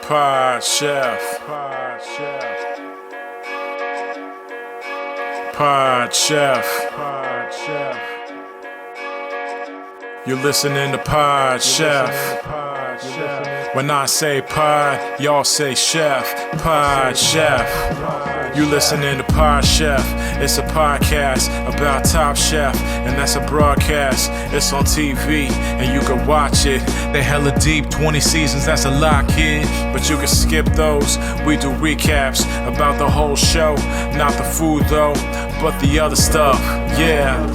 Pod Chef. Pod Chef. Pod Chef. Pod Chef. You're listening to Pod Chef. When I say pod, y'all say chef. Pod Chef. You listening to Pod Chef. It's a podcast about Top Chef, and that's a broadcast. It's on TV, and you can watch it. They hella deep, 20 seasons, that's a lot, kid. But you can skip those. We do recaps about the whole show. Not the food, though, but the other stuff. Yeah.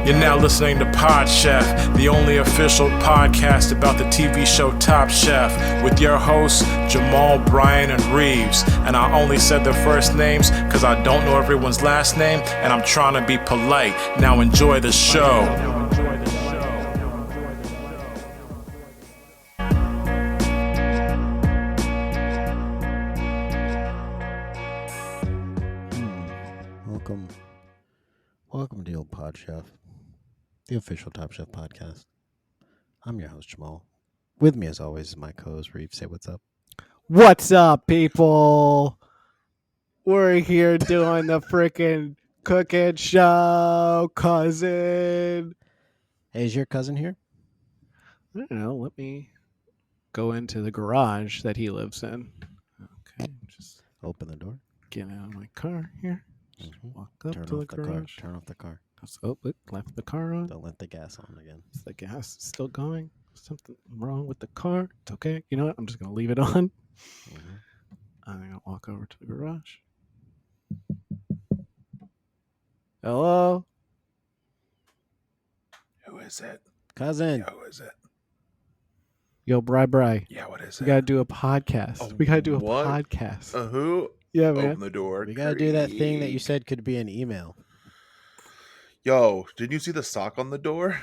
You're now listening to Pod Chef, the only official podcast about the TV show Top Chef, with your hosts, Jamal, Brian, and Reeves. And I only said their first names because I don't know everyone's last name, and I'm trying to be polite. Now enjoy the show. Welcome to the old Pod Chef, the official Top Chef podcast. I'm your host, Jamal. With me, as always, is my co-host, Reeves. Say what's up. What's up, people? We're here doing the freaking cooking show, cousin. Hey, is your cousin here? I don't know. Let me go into the garage that he lives in. Okay, just Open the door. get out of my car here. Just walk up Turn to the off the car. garage. Turn off the car. Oh, look, left the car on. Don't let the gas on again. Is the gas still going? Something wrong with the car? It's okay. You know what? I'm just going to leave it on. I'm going to walk over to the garage. Hello? Who is it? Cousin. Who is it? Yo, Bri. Yeah, what is We got to do a podcast. Oh, we got to do a what? podcast. Who? Yeah, man. Open the door. We got to do that thing that you said could be an email. Yo, did you see the sock on the door?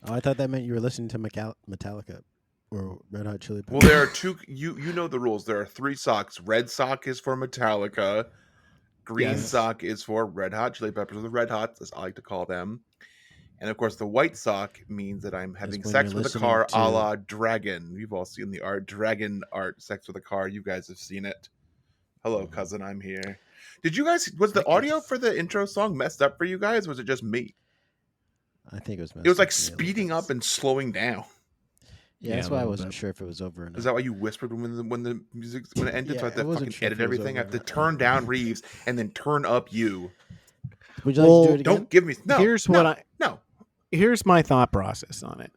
Oh, I thought that meant you were listening to Metallica or Red Hot Chili Well, Peppers. there are two. You know the rules. There are three socks. Red sock is for Metallica. Green Yes. sock is for Red Hot Chili Peppers, or the Red Hots, as I like to call them. And of course, the white sock means that I'm having when sex you're with a car, listening a to- la Dragon. You've all seen the art, Dragon art, sex with a car. You guys have seen it. Hello, cousin. I'm here. Did you guys? Was the audio for the intro song messed up for you guys? Or was it just me? I think it was. It was like speeding up and slowing down. Yeah, that's Yeah, a why I little wasn't bit. sure if it was over or not. Is that why you whispered when the music when it ended? Yeah, So I have I to wasn't fucking sure if edit it was everything. I have over to or not. turn down Reeves and then turn up you. Would you like to do it again? Don't give me no. Here's no, what I. no. Here's my thought process on it.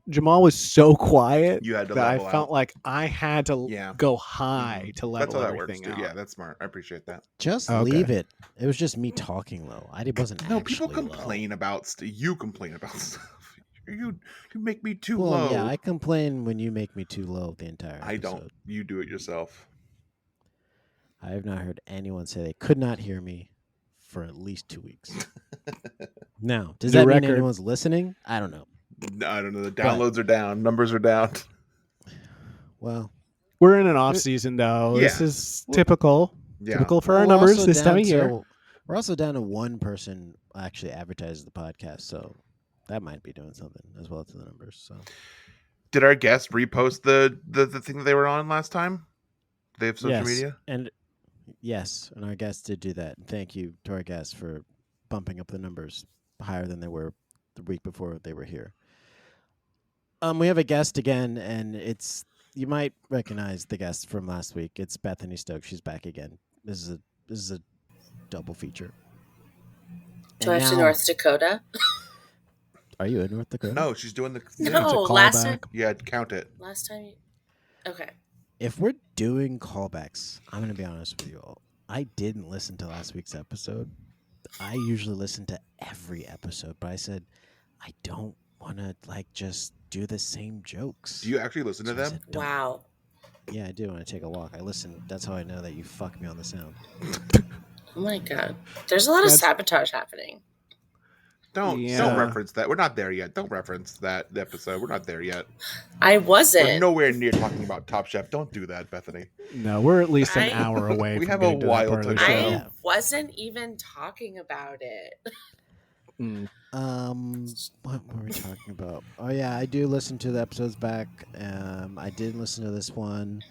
Jamal was so quiet You had to that I level felt out. like I had to Yeah. go high to That's level how that works everything too. out. Yeah, that's smart. I appreciate that. Just Okay. leave it. It was just me talking low. I wasn't. No, people actually low. complain about you complain about stuff. You make me too Well, low. yeah, I complain when you make me too low the entire I don't. episode. You do it yourself. I have not heard anyone say they could not hear me for at least 2 weeks. Now, does The that mean record- anyone's listening? I don't know. No, I don't know. The downloads are down. Numbers are down. Well, We're in an off season though. This Yeah. is typical. Yeah. Typical for our we're numbers also this time down of year. to- We're also down to one person actually advertises the podcast, so that might be doing something as well to the numbers. So Did our guest repost the thing that they were on last time? They have social yes, media? and yes, and our guests did do that. Thank you to our guests for bumping up the numbers higher than they were the week before they were here. We have a guest again, and you might recognize the guest from last week. It's Bethany Stokes. She's back again. This is a double feature. Do I And have to now- North Dakota? Are you in North Dakota? No, she's doing the. No, last time. Yeah, count it. Last time. Okay. If we're doing callbacks, I'm going to be honest with you all. I didn't listen to last week's episode. I usually listen to every episode, but I said I don't want to just do the same jokes. Do you actually listen to So I them? said, "Don't." Wow. Yeah, I do when I take a walk. I listen. That's how I know that you fuck me on the sound. Oh my God. There's a lot of That's- sabotage happening. Don't Yeah. reference that. We're not there yet. Don't reference that episode. We're not there yet. I We're wasn't. nowhere near talking about Top Chef. Don't do that, Bethany. No, we're at least an I- hour away. We from have a getting to that while part of to the go. show. I Yeah. wasn't even talking about it. Mm. What were we talking about? Oh yeah, I do listen to the episodes back. I did listen to this one.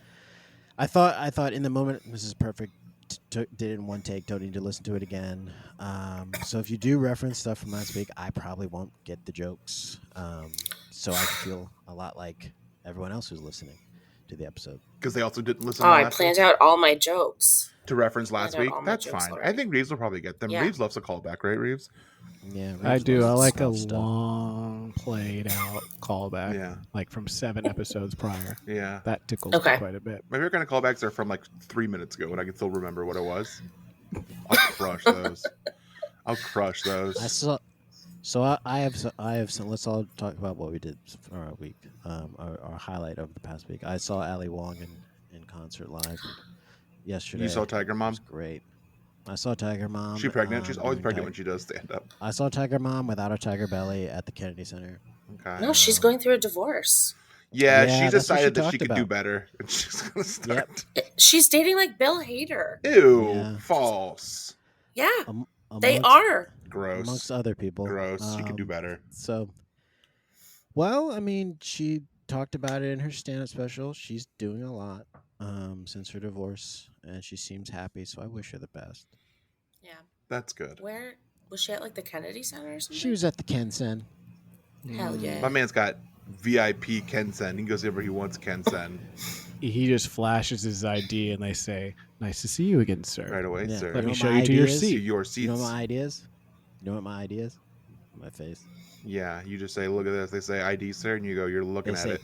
I thought in the moment this is perfect. Did it in one take. Don't need to listen to it again. So if you do reference stuff from last week, I probably won't get the jokes. So I feel a lot like everyone else who's listening to the episode. Because they also didn't listen Oh, I last week planned out all my jokes. to reference Planned last out week. all my That's jokes fine. I already. think Reeves will probably get them. Yeah. Reeves loves a callback, right, Reeves? Yeah, I Reeves do. I loves like a stuff. long played out callback, Yeah. like from 7 episodes prior. Yeah. That tickles me Okay. quite a bit. My favorite kind of callbacks are from like 3 minutes ago when I can still remember what it was. I'll crush those. I'll crush those. I saw. So I have some. Let's all talk about what we did for our week. Our highlight of the past week. I saw Ali Wong in concert live yesterday. You saw Tiger It Mom? was great. I saw Tiger Mom. She pregnant? She's always during pregnant when she does stand up. I saw Tiger Mom without a tiger belly at the Kennedy Center. Okay. No, she's going through a divorce. Yeah, Yeah, she that's what decided she that she talked could do about. better. And she's going to start. She's dating like Bill Hader. Ew. Yeah. False. Yeah, Am- they amongst- are. Gross. amongst other people. Gross. She could do better. So, well, I mean, she talked about it in her stand-up special. She's doing a lot since her divorce, and she seems happy. So I wish her the best. Yeah. That's good. Where was she at? Like the Kennedy Center or something? She was at the Ken Sen. Hell yeah. My man's got VIP Ken-sen. He goes wherever he wants Ken-sen. He just flashes his ID and they say, "Nice to see you again, sir." Right away, Yeah. sir. Let You me know show my you to your ideas? To seat. your seats. You know what my idea is? You know what my idea is? My face. Yeah, you just say, look at this. They say ID, sir, and you go, you're looking They at say, it.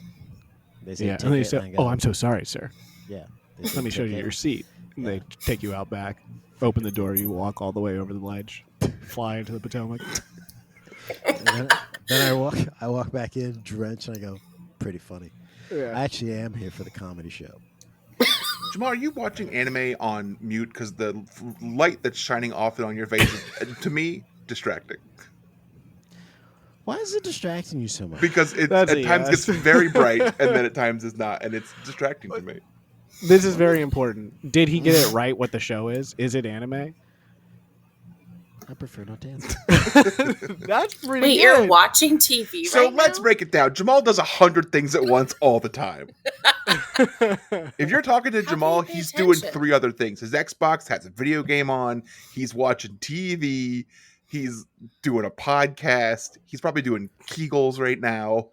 They say Yeah, and they ticket, say, and I "Oh, go, I'm so sorry, sir. yeah. They say Let me show you ticket. your seat." And Yeah. they take you out back, open the door, you walk all the way over the ledge, fly into the Potomac. And then I walk back in drenched, and I go, pretty funny. I actually am here for the comedy show. Jamal, are you watching anime on mute? Because the light that's shining off it on your face is, to me, distracting. Why is it distracting you so much? Because it That's at a times yes. gets very bright, and then at times is not, and it's distracting to me. This is very important. Did he get it right what the show is? Is it anime? I prefer not to answer. That's pretty Wait, you're watching TV So right let's now? break it down. Jamal does 100 things at once all the time. If you're talking to How can Jamal, you pay he's doing attention? 3 other things. His Xbox has a video game on. He's watching TV. He's doing a podcast. He's probably doing Kegels right now.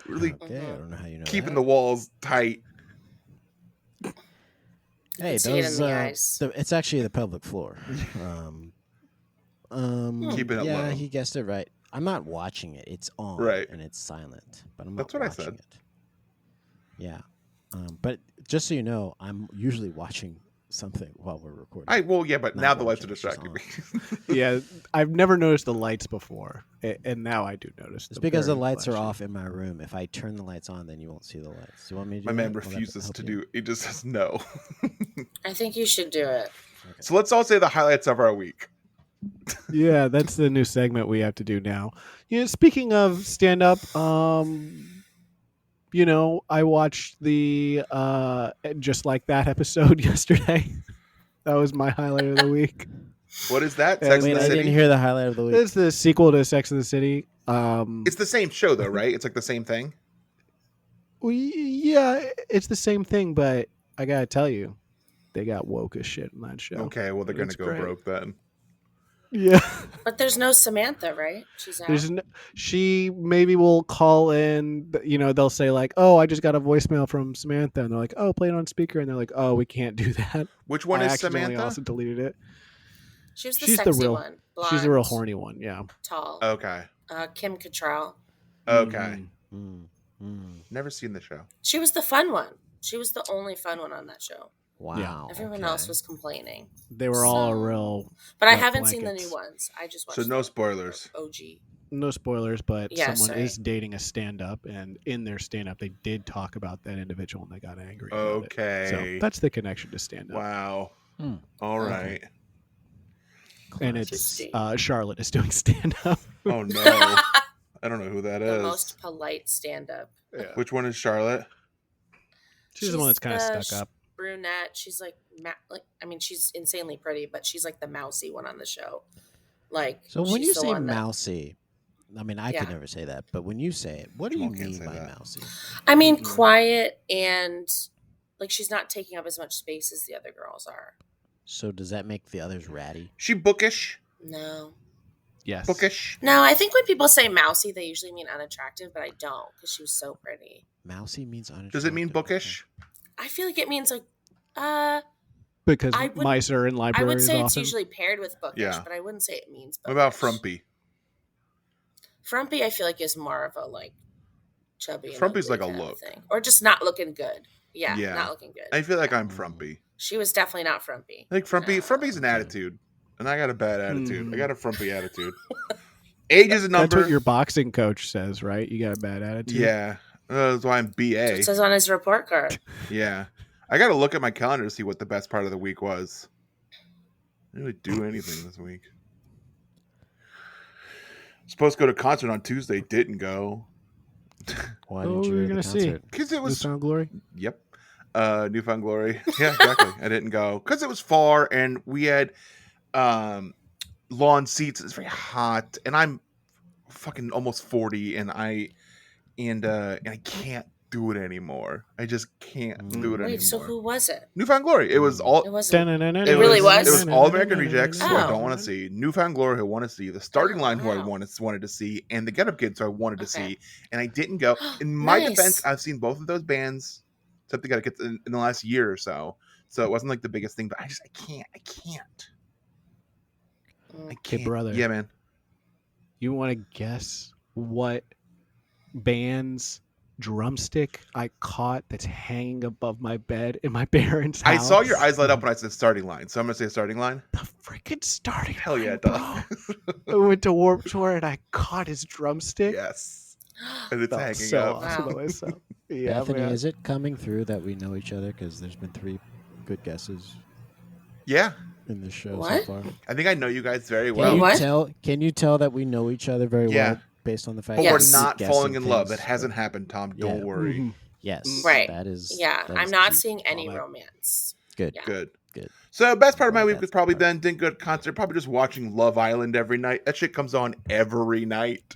Really Okay, I don't know how you know keeping that. the walls tight. Hey, can see it in those, the eyes. it's actually the pelvic floor. Keeping it yeah, low. he guessed it right. I'm not watching it. It's on, Right. and it's silent. But I'm That's not what I watching said. it. Yeah, but just so you know, I'm usually watching something while we're recording. But Not now the lights are watching, it's just distracting me. Yeah, I've never noticed the lights before, and now I do notice. It's them because the very lights are flashy. off in my room. If I turn the lights on, then you won't see the lights. Do you want me to do My man that? Will that refuses help to you? do. He just says no. I think you should do it. So let's all say the highlights of our week. Yeah, that's the new segment we have to do now. You know, speaking of stand up, I watched the Just Like That episode yesterday. That was my highlight of the week. What is that? Yeah, Sex Wait, and the I City? didn't hear the highlight of the week. It's the sequel to Sex and the City. It's the same show though, right? It's like the same thing. Yeah, it's the same thing, but I gotta tell you, they got woke as shit in that show. Okay, well they're gonna It's go great. broke then. Yeah. But there's no Samantha, right? She's out. She maybe will call in, they'll say like, "Oh, I just got a voicemail from Samantha." And they're like, "Oh, play it on speaker." And they're like, "Oh, we can't do that." Which one I is accidentally Samantha? also deleted it. She was the she's the sexy real- one. Blonde, She's the real horny one, yeah. tall. Okay. Kim Cattrall. Okay. Mm. Never seen the show. She was the fun one. She was the only fun one on that show. Wow. Everyone okay. else was complaining. They were all So- real. But I Wet haven't seen the blankets. new ones. I just watched So no the spoilers. OG. No spoilers, but Yeah, someone sorry. is dating a stand-up, and in their stand-up, they did talk about that individual, and they got angry. about it. Okay. So that's the connection to stand-up. Wow. Hmm. All Okay. right. And it's Interesting. Charlotte is doing stand-up. Oh no. I don't know who that The is. most polite stand-up. Yeah. Which one is Charlotte? She's the one that's kind of the stuck up. Brunette. She's like, she's insanely pretty, but she's like the mousy one on the show. Like, So when she's you the say one that- mousy, I mean, I could Yeah. never say that, but when you say it, what do you Jamal can't mean say by that. mousy? I mean, quiet and like she's not taking up as much space as the other girls are. So does that make the others ratty? She bookish. No. Yes. Bookish. No, I think when people say mousy, they usually mean unattractive, but I don't because she was so pretty. Mousy means unattractive. Does it mean Okay. bookish? I feel like it means like, Because I would- mice are in I libraries would say it's often. usually paired with bookish, Yeah. but I wouldn't say it means What bookish. about frumpy? Frumpy, I feel like is more of a like chubby. and Frumpy's ugly like a kind of look. thing. Or just not looking good. Yeah, Yeah. not looking good. I feel like I'm Mm. frumpy. She was definitely not frumpy. I think frumpy. No. Frumpy's an Okay. attitude, and I got a bad attitude. I Hmm. got a frumpy attitude. Age is a That's number. what your boxing coach says, right? You got a bad attitude. Yeah, that's why I'm That's BA. what it says on his report card. Yeah, I got to look at my calendar to see what the best part of the week was. I didn't really do anything this week. Supposed to go to concert on Tuesday, didn't go Why Oh, didn't you we're go to gonna the see. concert? because it was. Newfound Glory. Yep. Newfound Glory. Yeah, exactly. I didn't go because it was far and we had lawn seats. It's very hot, and I'm fucking almost 40, and I can't do it anymore. I just can't do it Wait, anymore. so who was it? Newfound Glory. It was all. It wasn't. It really was? It was all American Rejects, who I Oh. don't want to see. Newfound Glory, who I want to see. The Starting Oh, Line, who I wow. wanted to see, and the Get Up Kids, who I wanted to Okay. see, and I didn't go. In my Nice. defense, I've seen both of those bands, except the Get Up Kids, in the last year or so. So it wasn't like the biggest thing, but I can't. I Mm. can't. Hey, brother. Yeah, man. You want to guess what band's drumstick I caught that's hanging above my bed in my parents' I house? saw your eyes light up when I said Starting Line, so I'm gonna say Starting Line. The freaking Starting Hell yeah, Line, it bro. does. I went to Warped Tour and I caught his drumstick. Yes, and it's Felt hanging so up. awesome Wow. to myself. Yeah, Bethany, man. is it coming through that we know each other? Because there's been 3 good guesses Yeah, in this show What? so far. I think I know you guys very Can well. you What? tell? Can you tell that we know each other very Yeah. well based on the fact But that Yes. we're we not keep falling in guessing love. things? That hasn't happened, Tom. Don't Yeah. worry. Mhm. Yes, Right. That is. Yeah, that I'm is not key. seeing any All that. romance. Good. Yeah. Good. Good. So best part of my Well, week that's was probably the part. then didn't go to concert. Probably just watching Love Island every night. That shit comes on every night.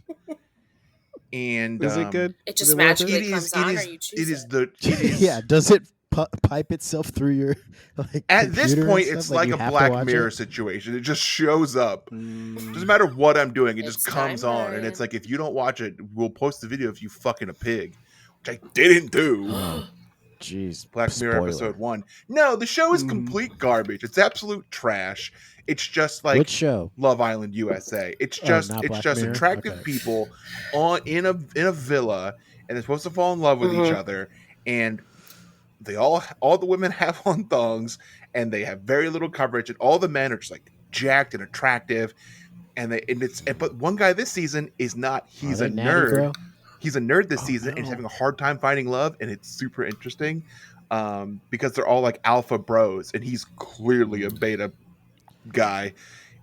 And Is it good? It Is just it worth magically It is. comes It on, is. or you choose It is it. the. It is, Yeah. Does it pipe itself through your like? At this computer and point, stuff? it's Like, like you a have to Black watch Mirror it? situation. It just shows up. Mm. Doesn't matter what I'm doing. It just It's comes on, and it's timeline. like if you don't watch it, we'll post the video of you fucking a pig, which I didn't do. Jeez. Black Mirror spoiler. episode 1. No, the show is Mm. complete garbage. It's absolute trash. It's just like Which show? Love Island USA. It's Oh, just not it's Black just Mirror? attractive Okay. people on in a villa, and they're supposed to fall in love with each Mhm. other, and they all the women have on thongs, and they have very little coverage, and all the men are just like jacked and attractive, but one guy this season is not. He's Are a they natty, nerd. bro? He's a nerd this Oh, season, and he's no. having a hard time finding love, and it's super interesting because they're all like alpha bros, and he's clearly a beta guy.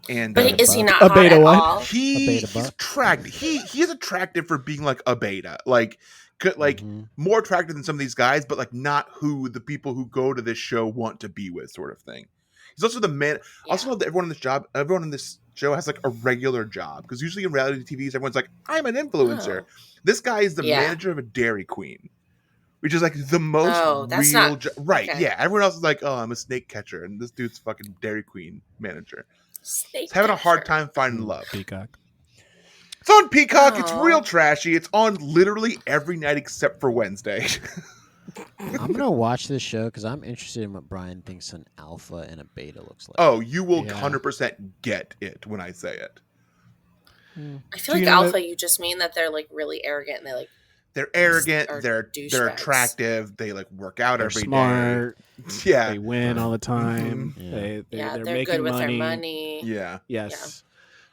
And But is he not A hot beta at what? all? A he's beta buck? attractive. He is attractive for being like a beta, like Mhm. more attractive than some of these guys, but like not who the people who go to this show want to be with, sort of thing. He's also the man. I also know that everyone in this show has like a regular job, because usually in reality TVs, everyone's like, I'm an influencer. Oh. This guy is the Yeah. manager of a Dairy Queen, which is like the most Oh, that's real not- right. okay. Yeah, everyone else is like, oh, I'm a snake catcher, and this dude's fucking Dairy Queen manager. Snake He's having a hard catcher. time finding love. Peacock. It's on Peacock. It's Aw. real trashy. It's on literally every night except for Wednesday. I'm gonna watch this show because I'm interested in what Brian thinks an alpha and a beta looks like. Oh, you will Yeah. 100% get it when I say it. I feel Do you like know alpha, that- you just mean that they're like really arrogant and they like They're arrogant. Or They're douchebags. attractive. They like work out They're every day. smart. Yeah, They win all the time. Mhm. Yeah. They're they're making good with money. their money. yeah. Yes. Those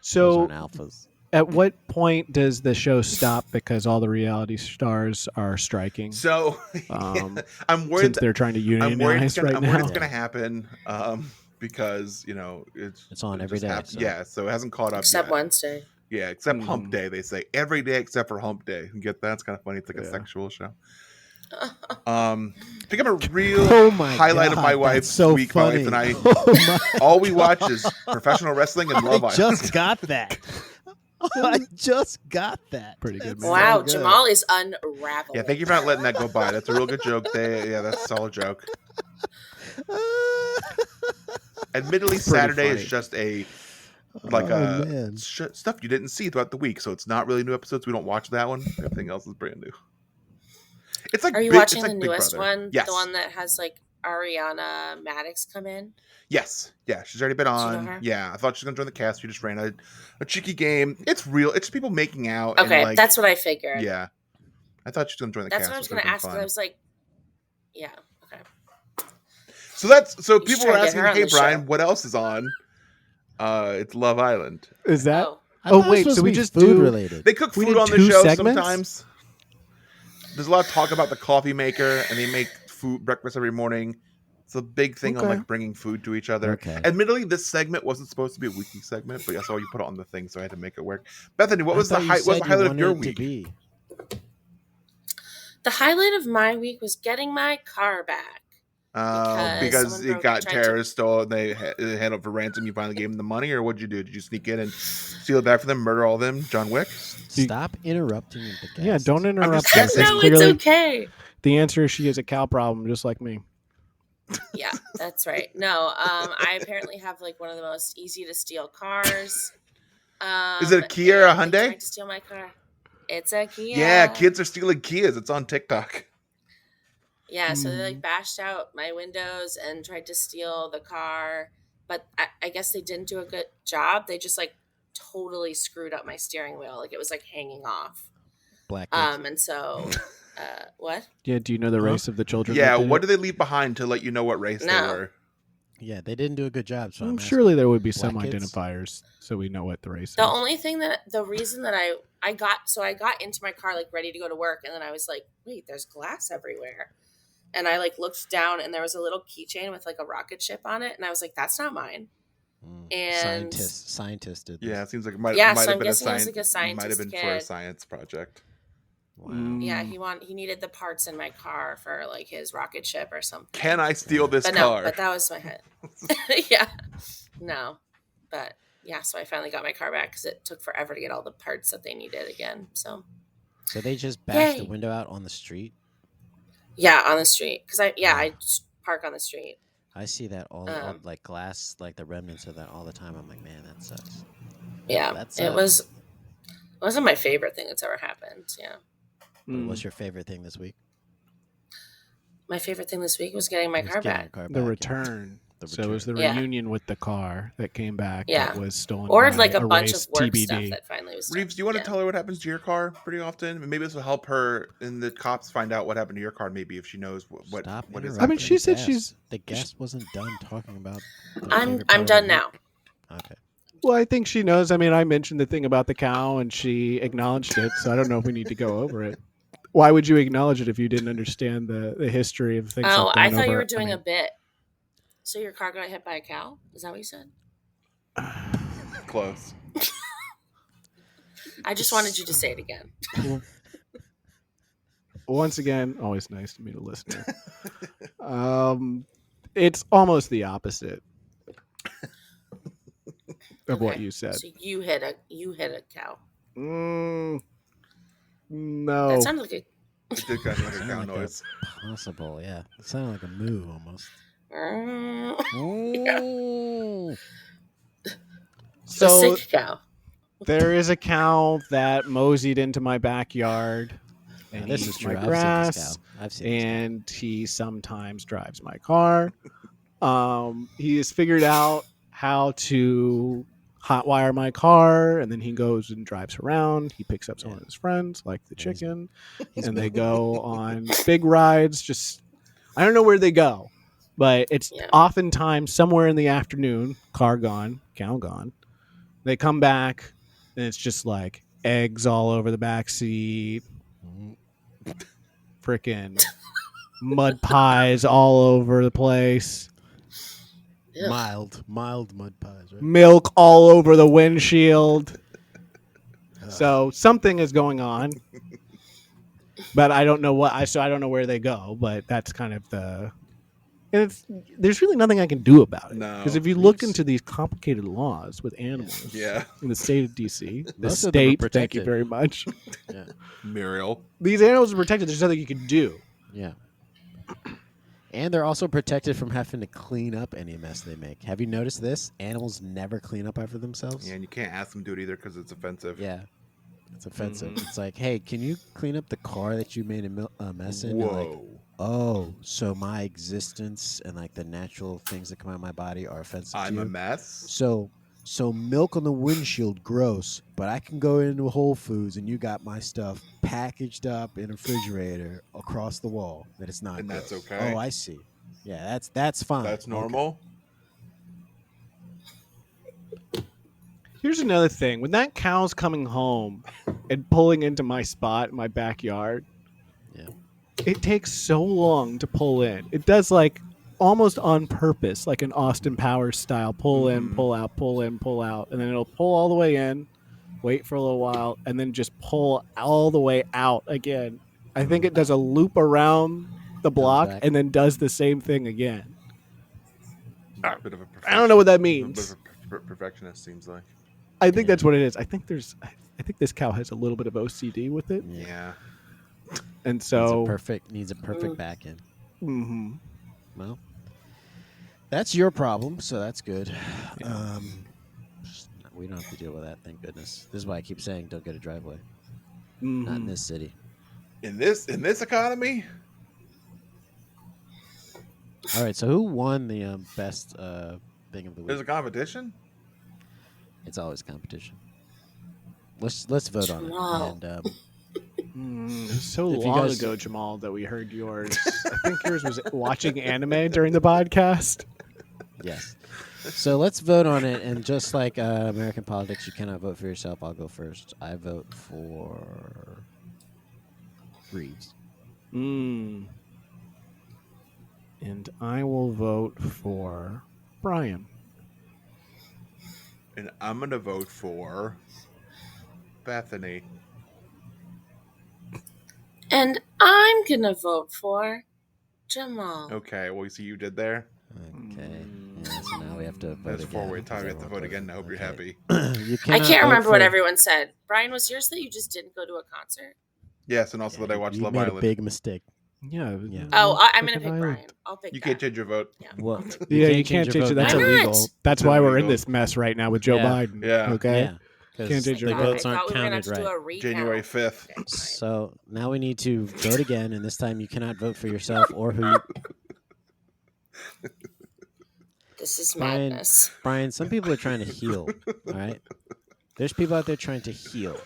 So, aren't alphas. at what point does the show stop because all the reality stars are striking? So Um, I'm worried. Since they're trying to I'm worried it's unionize gonna, right I'm worried now. it's gonna happen. Because It's on it every just day, happened. so- Yeah, so it hasn't caught up Except yet. Wednesday. Yeah, except Hump Mhm. Day. They say every day except for Hump Day. You get that? It's kind of funny. It's like a Yeah. sexual show. I think I'm a real Oh my highlight of God, my that's wife's so week. funny. My wife and I, Oh my all we watch is professional wrestling and Love I Island. just got that. I just got that. Pretty good, That's man. Wow, so good. Jamal is unraveling. Yeah, thank you for not letting that go by. That's a real good joke. That's a solid joke. Admittedly, It's pretty Saturday is funny. just a man. stuff you didn't see throughout the week, so it's not really new episodes. We don't watch that one. Everything else is brand new. It's like Are you Big- watching it's the like Big newest Brother. one? Yes. The one that has like Ariana Maddox come in? Yes. Yeah, she's already been Do you know on. her? Yeah, I thought she was gonna join the cast. She just ran a cheeky game. It's real. It's people making out. Okay, and like, that's what I figured. yeah. I thought she was gonna join the That's cast. what I was which going to would've ask, been because I fun. was like, yeah, okay. So that's so You should people try were to get asking, her on hey the Brian, show. what else is on? It's Love Island. Is that? Oh, I Oh, thought it was wait, supposed so to we be just food do- related. They cook We food did on the 2 show segments? sometimes. There's a lot of talk about the coffee maker, and they make food breakfast every morning. It's a big thing on Okay. like bringing food to each other. Okay. Admittedly, this segment wasn't supposed to be a weekly segment, but I saw you put it on the thing, so I had to make it work. Bethany, what was the highlight of your week? Be. the highlight of my week was getting my car back. Because someone it broke- got tried to- terrorists stole and they had it for ransom. You finally gave them the money, or what'd you do? Did you sneak in and steal it back from them, murder all of them? John Wick? Stop interrupting the guest. Yeah, don't interrupt. just us. guessing. No, Clearly, it's okay. the answer is she has a cow problem, just like me. Yeah, that's right. No, I apparently have like one of the most easy to steal cars. Is it a Kia or a and they Hyundai? tried to steal my car. It's a Kia. Yeah, kids are stealing Kias. It's on TikTok. Yeah, so they like bashed out my windows and tried to steal the car, but I guess they didn't do a good job. They just like totally screwed up my steering wheel. Like it was like hanging off. Black kids. And so, what? Yeah, do you know the Huh? race of the children? Yeah, that did what it? did they leave behind to let you know what race they No. were? Yeah, they didn't do a good job. So I'm asking. Surely there would be some Black kids? identifiers, so we know what the race The is. only thing the reason that I got into my car like ready to go to work, and then I was like, wait, there's glass everywhere. And I like looked down and there was a little keychain with like a rocket ship on it. And I was like, that's not mine. And Scientists did this. Yeah, it seems like it might, Yeah, might so have I'm been a guessing it was, science. like, a Might have been scientist for a kid. science project. Wow. yeah, he needed the parts in my car for like his rocket ship or something. Can I steal this But car? no, but that was my head. Yeah. No. But yeah, so I finally got my car back because it took forever to get all the parts that they needed again. So So they just bashed the Yay. window out on the street. yeah, on the street. Because I just park on the street. I see that all like glass, like the remnants of that all the time. I'm like, man, that sucks. Yeah. That's, It wasn't my favorite thing that's ever happened. Yeah. What's your favorite thing this week? My favorite thing this week was getting my Was car getting back. your car The back, yeah. return. The So it was the return. Yeah. reunion with the car that came back Yeah. that was stolen. Or by like a bunch of erased work TBD. stuff that finally was Reeves, do you want to tell her what happens to your car pretty often? And maybe this will help her and the cops find out what happened to your car. Maybe if she knows what Stop what is. I mean, interrupting she the said guest. The guest wasn't done talking about. their I'm favorite part of the done week. now. Okay. Well, I think she knows. I mean, I mentioned the thing about the cow, and she acknowledged it. So I don't know if we need to go over it. Why would you acknowledge it if you didn't understand the history of things? Oh, like I going thought you over- were doing I a bit. So your car got hit by a cow? Is that what you said? Close. I just wanted you to say it again. Once again, always nice to meet a listener. It's almost the opposite of what Okay. you said. So you hit a cow. No. That sounded like a It did kind of like a Sounded cow like noise. Possible, yeah. It sounded like a moo almost. a So sick cow. there is a cow that moseyed into my backyard Yeah, and this eats is true. my I've grass, seen this cow. I've seen this cow. and he sometimes drives my car. He has figured out how to hotwire my car, and then he goes and drives around. He picks up some of his friends, like the Yeah, he's- chicken, and they go on big rides. Just I don't know where they go, but it's Yeah. oftentimes somewhere in the afternoon. Car gone, cow gone. They come back, and it's just like eggs all over the back seat, freaking mud pies all over the place, Ugh. Mild mud pies, right? milk all over the windshield. So something is going on. but I don't know I don't know where they go. But that's kind of the. And there's really nothing I can do about it. No. Because if you look into these complicated laws with animals Yeah. in the state of DC, the Most of them are state, thank protected. you very much. Yeah. Muriel. These animals are protected. There's nothing you can do. Yeah. And they're also protected from having to clean up any mess they make. Have you noticed this? Animals never clean up after themselves. Yeah, and you can't ask them to do it either because it's offensive. Yeah. It's offensive. Mhm. It's like, hey, can you clean up the car that you made a mess in? Whoa. You're like, oh, so my existence and like the natural things that come out of my body are offensive to I'm you? a mess. So milk on the windshield, gross. But I can go into Whole Foods and you got my stuff packaged up in a refrigerator across the wall. That it's not. And that's gross. okay? Oh, I see. Yeah, that's fine. That's Okay. normal. Here's another thing. When that cow's coming home and pulling into my spot in my backyard, Yeah. it takes so long to pull in. It does like almost on purpose, like an Austin Powers style pull in, Mhm. pull out, pull in, pull out. And then it'll pull all the way in, wait for a little while, and then just pull all the way out again. I think it does a loop around the block back. and then does the same thing again. A bit of a I don't know what that A means. bit of a perfectionist seems like. I think Yeah. that's what it is. I think this cow has a little bit of OCD with it, Yeah. and Needs so a perfect back end. mhm. Well, that's your problem, so that's good. Yeah. We don't have to deal with that, thank goodness. This is why I keep saying don't get a driveway. Not in Mhm. this city. In this economy, All right, so who won the best thing of the there's week? a competition. It's always competition. Let's vote on it. Wow. And It was so If you long guys- ago, Jamal, that we heard yours. I think yours was watching anime during the podcast. yes. So let's vote on it. And just like American politics, you cannot vote for yourself. I'll go first. I vote for Reeves. And I will vote for Brian. And I'm gonna vote for Bethany. And I'm gonna vote for Jamal. Okay, well, you see you did there. Okay. Yeah, so now we have to vote That's again. 4-way because tie. We have to everyone vote again. I hope you're okay. happy. You I cannot can't vote remember what for- everyone said. Brian, was yours that you just didn't go to a concert? Yes, and also Yeah, that I watched you Love made Island. a big mistake. Yeah. Yeah. Oh, I'm gonna pick Brian. I'll pick You that. can't change your vote. Yeah. Well, Yeah, you can't change it. That's Why not? illegal. That's It's why we're in illegal. this mess right now with Joe Yeah. Biden. Yeah. Okay. Yeah, because Can't change the your God, votes I aren't thought we were gonna have counted to do right. a recount. January 5th. Okay, fine. So now we need to vote again, and this time you cannot vote for yourself or who. You... This is Brian- madness. Brian, some people are trying to heal. All right, there's people out there trying to heal,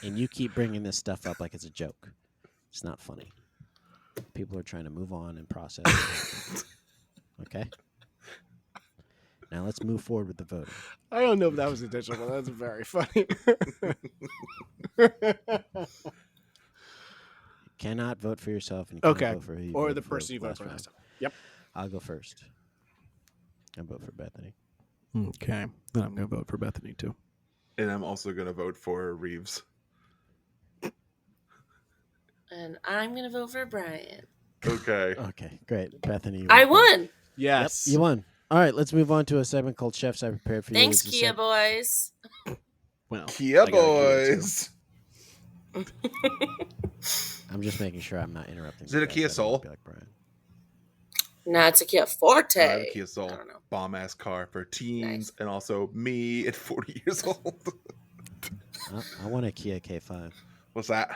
and you keep bringing this stuff up like it's a joke. It's not funny. People are trying to move on and process. Okay. Now let's move forward with the voting. I don't know if that was intentional, but that's very funny. You cannot vote for yourself, and you cannot Okay. vote for who you Or voted the person you voted for round. last time. Yep. I'll go first. I vote for Bethany. Okay. Then I'm going to vote for Bethany too. And I'm also going to vote for Reeves. And I'm gonna vote for Brian. Okay. Okay, great. Bethany, you I won. won. Yes. Yep, you won. All right, let's move on to a segment called Chefs I Prepared for You. Thanks, This is a Kia seg- boys. Well, Kia I got a Kia, too. boys. I'm just making sure I'm not interrupting. Is it a you guys. Kia I don't wanna Soul? be like Brian. Nah, it's a Kia Forte. Kia Soul. I don't know. Bomb ass car for teens Nice. and also me at 40 years old. I want a Kia K5. What's that?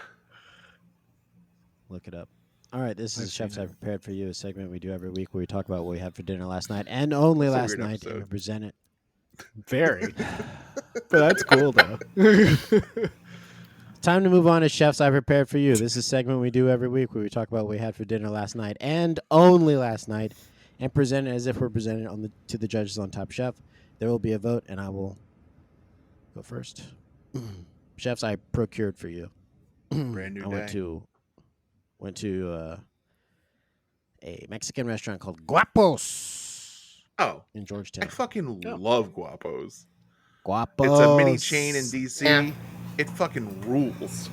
Look it up. All right, this is I've Chefs seen I it. Prepared for You, a segment we do every week where we talk about what we had for dinner last night and only It's a last weird night, and episode. we present it. very. But that's cool, though. Time to move on to Chefs I Prepared for You. This is a segment we do every week where we talk about what we had for dinner last night and only last night, and present it as if we're presenting it to the judges on Top Chef. There will be a vote, and I will go first. Chefs I procured for you. Brand new I went day. to a Mexican restaurant called Guapos Oh, in I Georgetown. fucking Oh. love Guapos. Guapos. It's a mini chain in DC. Yeah. It fucking rules.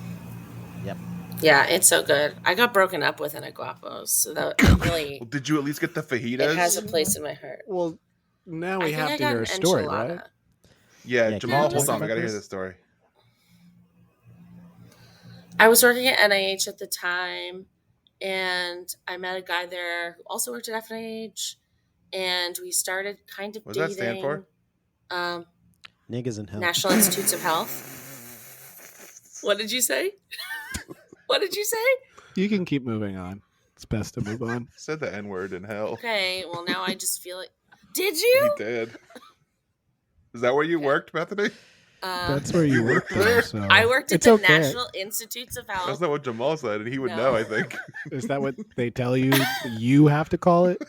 Yeah, it's so good. I got broken up with in a Guapos, so that really Well, did you at least get the fajitas? it has a place in my heart. Well, now I we think have I to got hear an a story, enchilada. right? Yeah, Yeah, Jamal, can you hold on. talk We got to about hear this? this story. I was working at NIH at the time, and I met a guy there who also worked at FNIH, and we started kind of What does that stand for? Um, Niggas in hell. National Institutes of Health. What did you say? What did you say? You can keep moving on. It's best to move on. Said the N word in hell. Okay, well now I just feel like. Did He you? did. Is that where you Okay. worked, Bethany? That's where you work there? there. So I worked at it's the okay. National Institutes of Health. That's not what Jamal said, and he would No. know, I think. Is that what they tell you? You have to call it.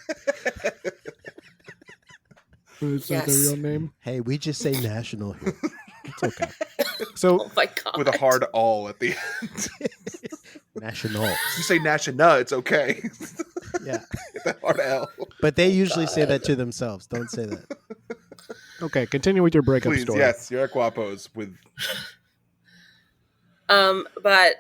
Is that the Yes. real name? Hey, we just say national here. It's okay. So Oh my god! With a hard all at the end. National. You say national, it's okay. Yeah. Get that hard L. But they usually say that to themselves. Don't say that. okay, continue with your breakup Please, story. yes, you're at Guapos with. But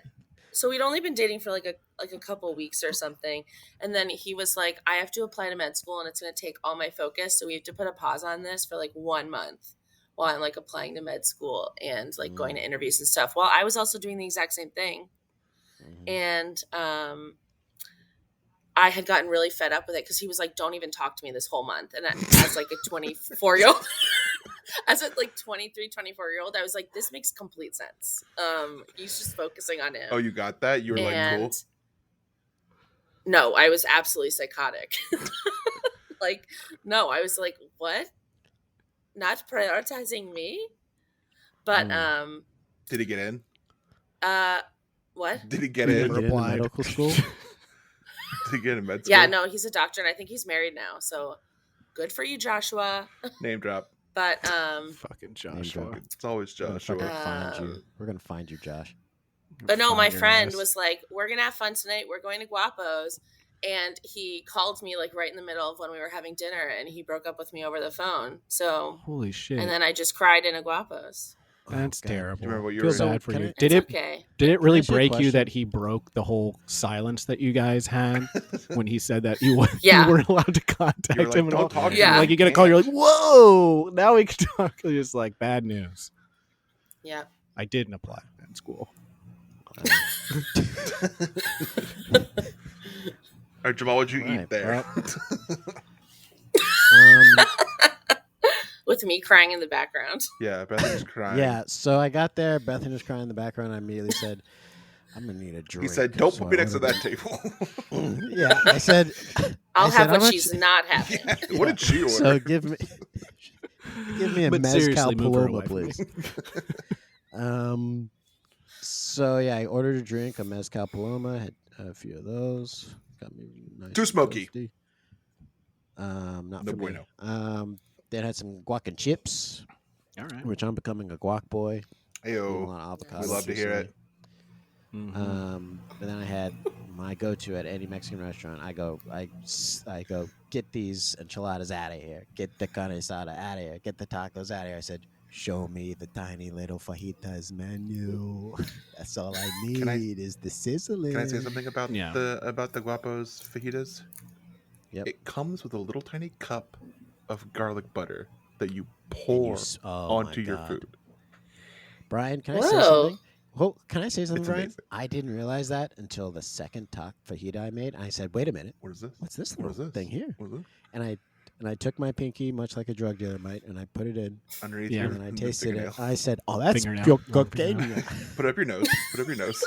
so we'd only been dating for like a couple weeks or something, and then he was like, "I have to apply to med school, and it's going to take all my focus, so we have to put a pause on this for like 1 month while I'm like applying to med school and like going to interviews and stuff." Well, I was also doing the exact same thing, and I had gotten really fed up with it because he was like, "Don't even talk to me this whole month," and as like a 24-year-old. As a like 23, 24-year-old, I was like, this makes complete sense. He's just focusing on him. Oh, you got that? You were like, cool. No, I was absolutely psychotic. Like, no, I was like, what? Not prioritizing me? But Did he get in? what? Did he get Did in? you get into Replied. medical school? Did he get in med school? Yeah, no, he's a doctor and I think he's married now. So good for you, Joshua. Name drop. But Fucking Joshua. It's always We're gonna fucking Joshua. find you. We're gonna find you, Josh. But no, my Find your friend ass. was like, we're going to have fun tonight. We're going to Guapos. And he called me like right in the middle of when we were having dinner and he broke up with me over the phone. So, Holy shit. and then I just cried in a Guapos. That's God. terrible. Do you remember what you Feel were bad saying? for Can you. I- Did It's it okay. did it really ask you a break you question? that he broke the whole silence that you guys had when he said that you Yeah. weren't allowed to You contact were like, him at don't all? talk to Yeah. me. Like you get a call, you're like, whoa, now we can talk. It's just like bad news. Yeah. I didn't apply to med school. All right, Jamal, what'd you eat Right, there? With me crying in the background. Yeah, Bethany's crying. Yeah, so I got there. Bethany was crying in the background. I immediately said, "I'm gonna need a drink." He said, "Don't So put I me next to ordered that table." Yeah, I said. I'll I said, have "How what much-" she's not having. Yeah, what did she order? So give me a But mezcal seriously, move her paloma, away from me. please. So yeah, I ordered a drink, a mezcal paloma. Had a few of those. Got me nice Too and smoky. toasty. Not No for bueno. me. Then had some guac and chips, All right. which I'm becoming a guac boy. Eating a Ayo, lot of avocado. we love to hear it. Mhm. But then I had my go-to at any Mexican restaurant. I go, get these enchiladas out of here. Get the carne asada out of here. Get the tacos out of here. I said, show me the tiny little fajitas menu. That's all I need Can I- is the sizzling. Can I say something about Yeah. the Guapos fajitas? Yep. It comes with a little tiny cup of garlic butter that you And you pour oh my onto your God. food. Brian, can I say Whoa. something? Well, can I say something, It's Brian? amazing. I didn't realize that until the second fajita I made. I said, wait a minute. What is this? What's this What is little this? thing here? What is this? And I took my pinky, much like a drug dealer might, and I put it in. Underneath Yeah. your And I the tasted it. fingernail. I said, "Oh, that's Fingernail. pure Long cocaine." fingernail. Put it up your nose. Put it up your nose.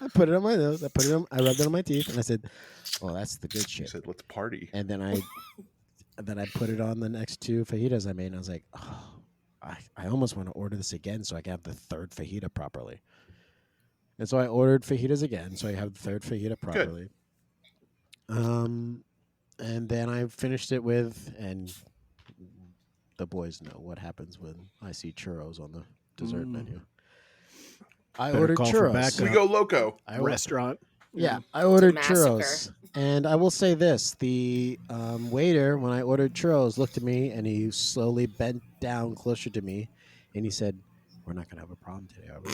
I put it on my nose. I rubbed it on my teeth, and I said, "Oh, that's the good You shit." said, "Let's party." And then I put it on the next two fajitas I made, and I was like, "Oh, I almost want to order this again so I can have the third fajita properly." And so I ordered fajitas again, so I have the third fajita properly. And then I finished it with, and the boys know what happens when I see churros on the dessert menu. I Better ordered call for churros. backup. We go loco. Restaurant. Yeah, I ordered massacre. churros. And I will say this. The waiter, when I ordered churros, looked at me, and he slowly bent down closer to me, and he said, "We're not going to have a problem today, are we?"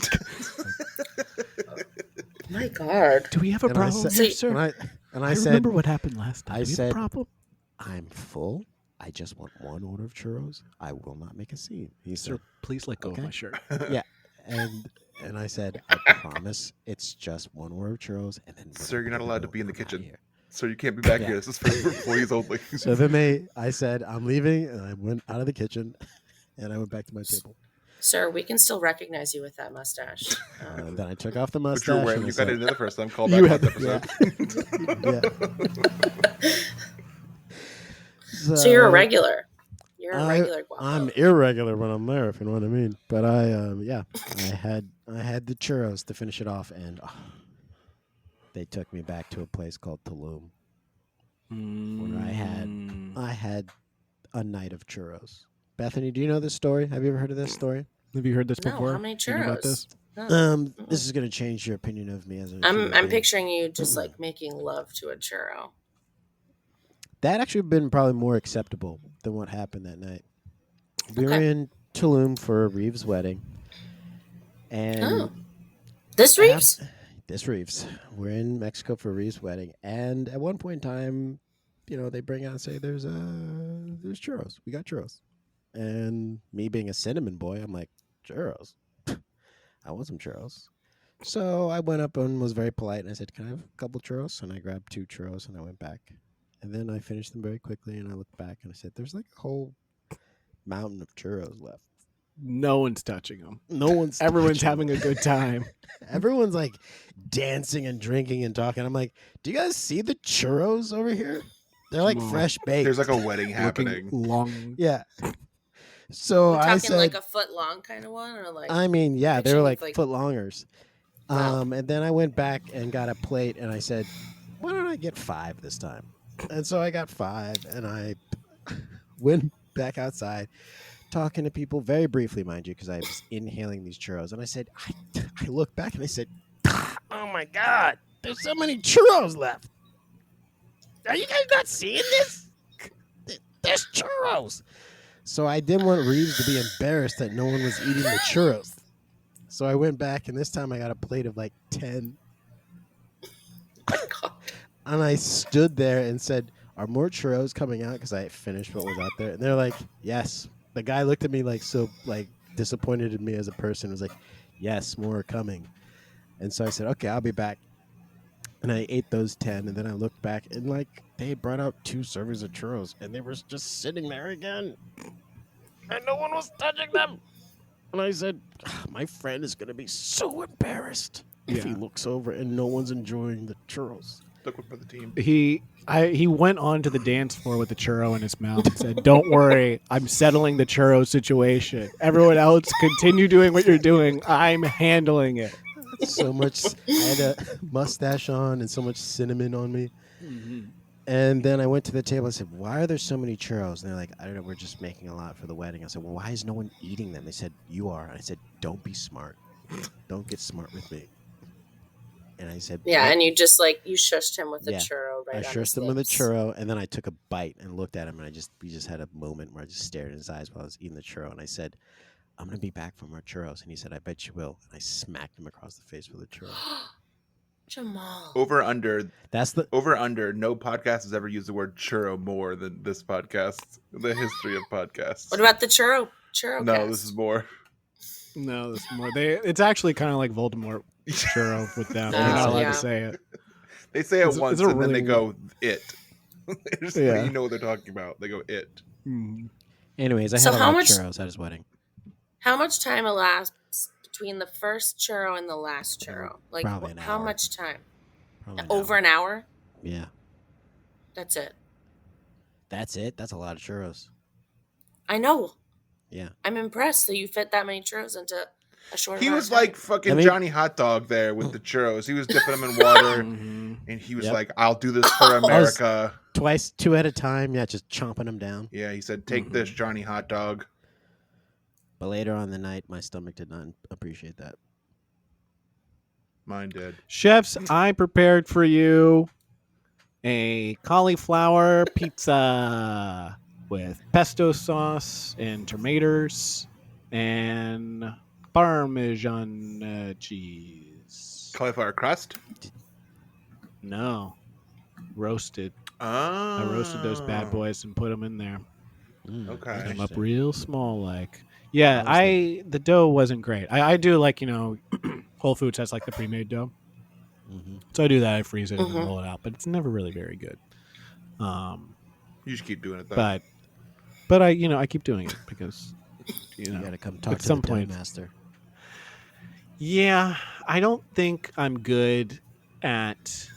My God. Do we have a And I problem said- here, sir? And I I said, remember what happened last time. I Do we have said- a problem? I'm full. I just want one order of churros. I will not make a scene. He Sir, said, please let go okay. of my shirt. yeah. And I said, I promise it's just one order of churros. And then Sir, you're not allowed to be in the I'm outta kitchen. here. So you can't be back Yeah. here. This is for employees only. So then I said, I'm leaving. And I went out of the kitchen and I went back to my table. Sir, we can still recognize you with that mustache. Then I took off the But mustache. you're wearing, and I you got said, it in there the first time. Call You back had- last episode. yeah. So you're a regular. You're a regular guapo. I'm irregular when I'm there, if you know what I mean. But I had the churros to finish it off, and they took me back to a place called Tulum, where I had a night of churros. Bethany, do you know this story? Have you ever heard of this story? Have you heard this No, before? how many Do you know about churros? this? No. This is going to change your opinion of me as a human I'm being. picturing you just like making love to a churro. That actually been probably more acceptable than what happened that night. We were Okay. in Tulum for Reeves' wedding, and Oh. This Reeves? this Reeves. We're in Mexico for Reeves' wedding, and at one point in time, they bring out and say there's churros. We got churros, and me being a cinnamon boy, I'm like, churros. I want some churros. So I went up and was very polite, and I said, "Can I have a couple churros?" And I grabbed 2 churros, and I went back, and then I finished them very quickly, and I looked back, and I said, "There's like a whole mountain of churros left. No one's touching them. No one's Everyone's touching having a good time. Everyone's like dancing and drinking and talking. I'm like, do you guys see the churros over here? They're like Come on. fresh baked. There's like a wedding Looking happening. long. yeah. So We're I talking said, like a foot long kind of one, or like I mean, yeah, they were picture like, with, like- foot longers. Wow. And then I went back and got a plate, and I said, why don't I get 5 this time? And so I got 5, and I went back outside, talking to people very briefly, mind you, because I was inhaling these churros. And I said, I looked back and I said, oh my God, there's so many churros left. Are you guys not seeing this? There's churros. So I didn't want Reeves to be embarrassed that no one was eating the churros. So I went back, and this time I got a plate of like 10. And I stood there and said, are more churros coming out? Because I finished what was out there. And they're like, yes. The guy looked at me like disappointed in me as a person. Was like, yes, more are coming. And so I said, okay, I'll be back. And I ate those 10, and then I looked back, and like they brought out 2 servings of churros, and they were just sitting there again, and no one was touching them. And I said, my friend is gonna be so embarrassed if he Yeah. looks over and no one's enjoying the churros. Stuck with the team. He went onto the dance floor with the churro in his mouth and said, "Don't worry, I'm settling the churro situation. Everyone else, continue doing what you're doing. I'm handling it." So much. I had a mustache on and so much cinnamon on me. And then I went to the table and said, why are there so many churros? And they're like, I don't know, we're just making a lot for the wedding. I said, well, why is no one eating them? They said, you are. And I said, don't be smart. Don't get smart with me. And I said, Yeah, "What?" and you just like you shushed him with the Yeah. churro right I on his shushed him with a lips. churro, and then I took a bite and looked at him, and we just had a moment where I just stared in his eyes while I was eating the churro, and I said, I'm going to be back for more churros. And he said, I bet you will. And I smacked him across the face with a churro. Jamal. Over under That's no podcast has ever used the word churro more than this podcast in the history of podcasts. What about the churro? Churro. No, cast? this is more. No, this is more. It's actually kind of like Voldemort churro with them. You're Oh, not allowed yeah. to say it. They say it It's once a and then really they go it. Just Yeah. You know what they're talking about. They go it. Mhm. Anyways, I So had a how lot of much- churros at his wedding. How much time elapsed between the first churro and the last churro? Like Probably an how hour. much time? Probably an Over hour. an hour? Yeah. That's it. That's it. That's a lot of churros. I know. Yeah. I'm impressed that you fit that many churros into a short He amount was of time. like fucking I mean- Johnny Hot Dog there with the churros. He was dipping them in water Mhm. and he was Yep. like, I'll do this for America. Twice, 2 at a time. Yeah, just chomping them down. Yeah, he said, take this, Johnny Hot Dog. But later on in the night, my stomach did not appreciate that. Mine did. Chefs, I prepared for you a cauliflower pizza with pesto sauce and tomatoes and Parmesan cheese. Cauliflower crust. No, roasted. Oh. I roasted those bad boys and put them in there. Okay. Cut them up Interesting. real small, like. Yeah, How was the dough wasn't great. I do like Whole Foods has like the pre-made dough, Mhm. so I do that. I freeze it and then Mhm. roll it out, but it's never really very good. You just keep doing it though. But I keep doing it because You got to come at talk to some the dough point- master. Yeah, I don't think I'm good at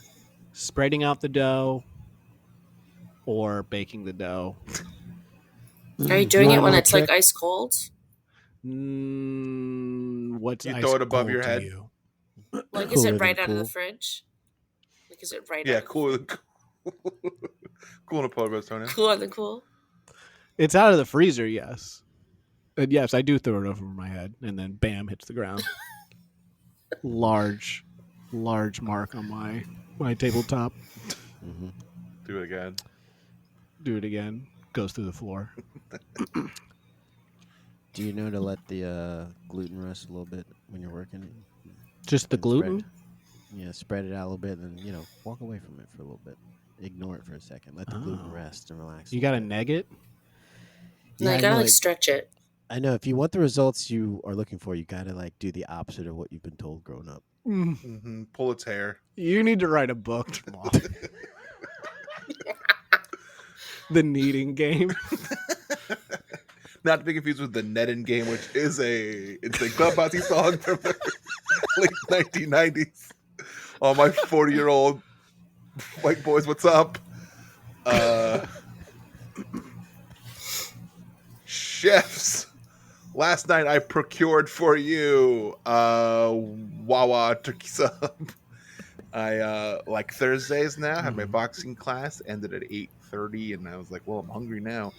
spreading out the dough or baking the dough. Are you Do doing want it to when know a it's like trick? ice cold? What's You ice throw it above cold your to head? you? Like, is Cooler it right than out of the cool. fridge? Like, is it right Yeah, out of the cool. fridge? Cool in a polar bear, Tony. Cooler than cool? It's out of the freezer, yes. And yes, I do throw it over my head, and then bam, hits the ground. large mark on my tabletop. Hmm. Do it again. Do it again. Goes through the floor. Do you know to let the gluten rest a little bit when you're working? Just the And spread- gluten? Yeah, spread it out a little bit, and then walk away from it for a little bit. Ignore it for a second. Let the gluten Oh. rest and relax. You a got to little bit. neg it? No, Yeah, you I gotta know, like stretch it. I know. If you want the results you are looking for, you got to do the opposite of what you've been told growing up. Mm-hmm. Pull its hair. You need to write a book, Jamal. The kneading game. Not to be confused with the Netting game, which is a clubhousey song from the late 1990s. All my 40-year-old white boys, what's up? Chefs. Last night I procured for you Wawa turkey sub. I like Thursdays now, had my boxing class, ended at 8:30, and I was like, well, I'm hungry now.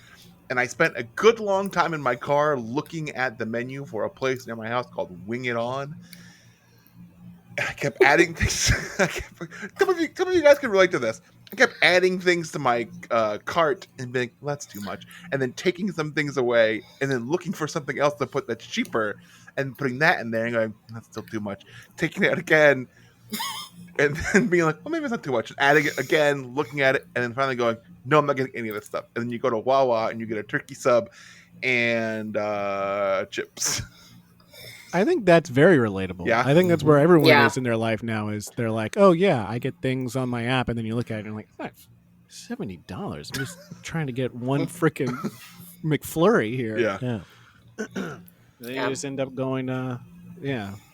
And I spent a good long time in my car looking at the menu for a place near my house called Wing It On. And I kept adding things. Some of you guys can relate to this. I kept adding things to my cart and being, well, that's too much. And then taking some things away and then looking for something else to put that's cheaper and putting that in there and going, that's still too much. Taking it again and then being like, well, maybe it's not too much. And adding it again, looking at it, and then finally going, no, I'm not getting any of this stuff. And then you go to Wawa and you get a turkey sub and chips. I think that's very relatable. Yeah. I think that's where everyone Yeah. is in their life now. Is they're like, oh yeah, I get things on my app, and then you look at it and you're like, $70. I'm just trying to get one freaking McFlurry here. Yeah. Yeah. Then Yeah. you just end up going,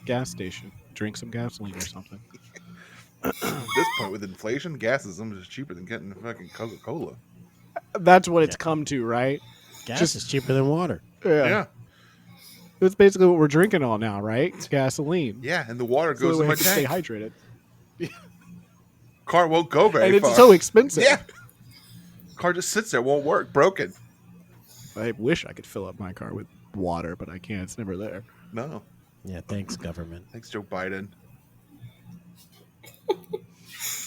gas station, drink some gasoline or something. At this point, with inflation, gas is almost cheaper than getting fucking Coca-Cola. That's what it's come to, right? Gas Just- is cheaper than water. Yeah. That's basically what we're drinking all now, right? It's gasoline. Yeah, and the water It's the only goes way in my I can stay tank. hydrated. Car won't go very And far. it's so expensive. Yeah. Car just sits there, won't work, broken. I wish I could fill up my car with water, but I can't. It's never there. No. Yeah, thanks, government. Thanks, Joe Biden.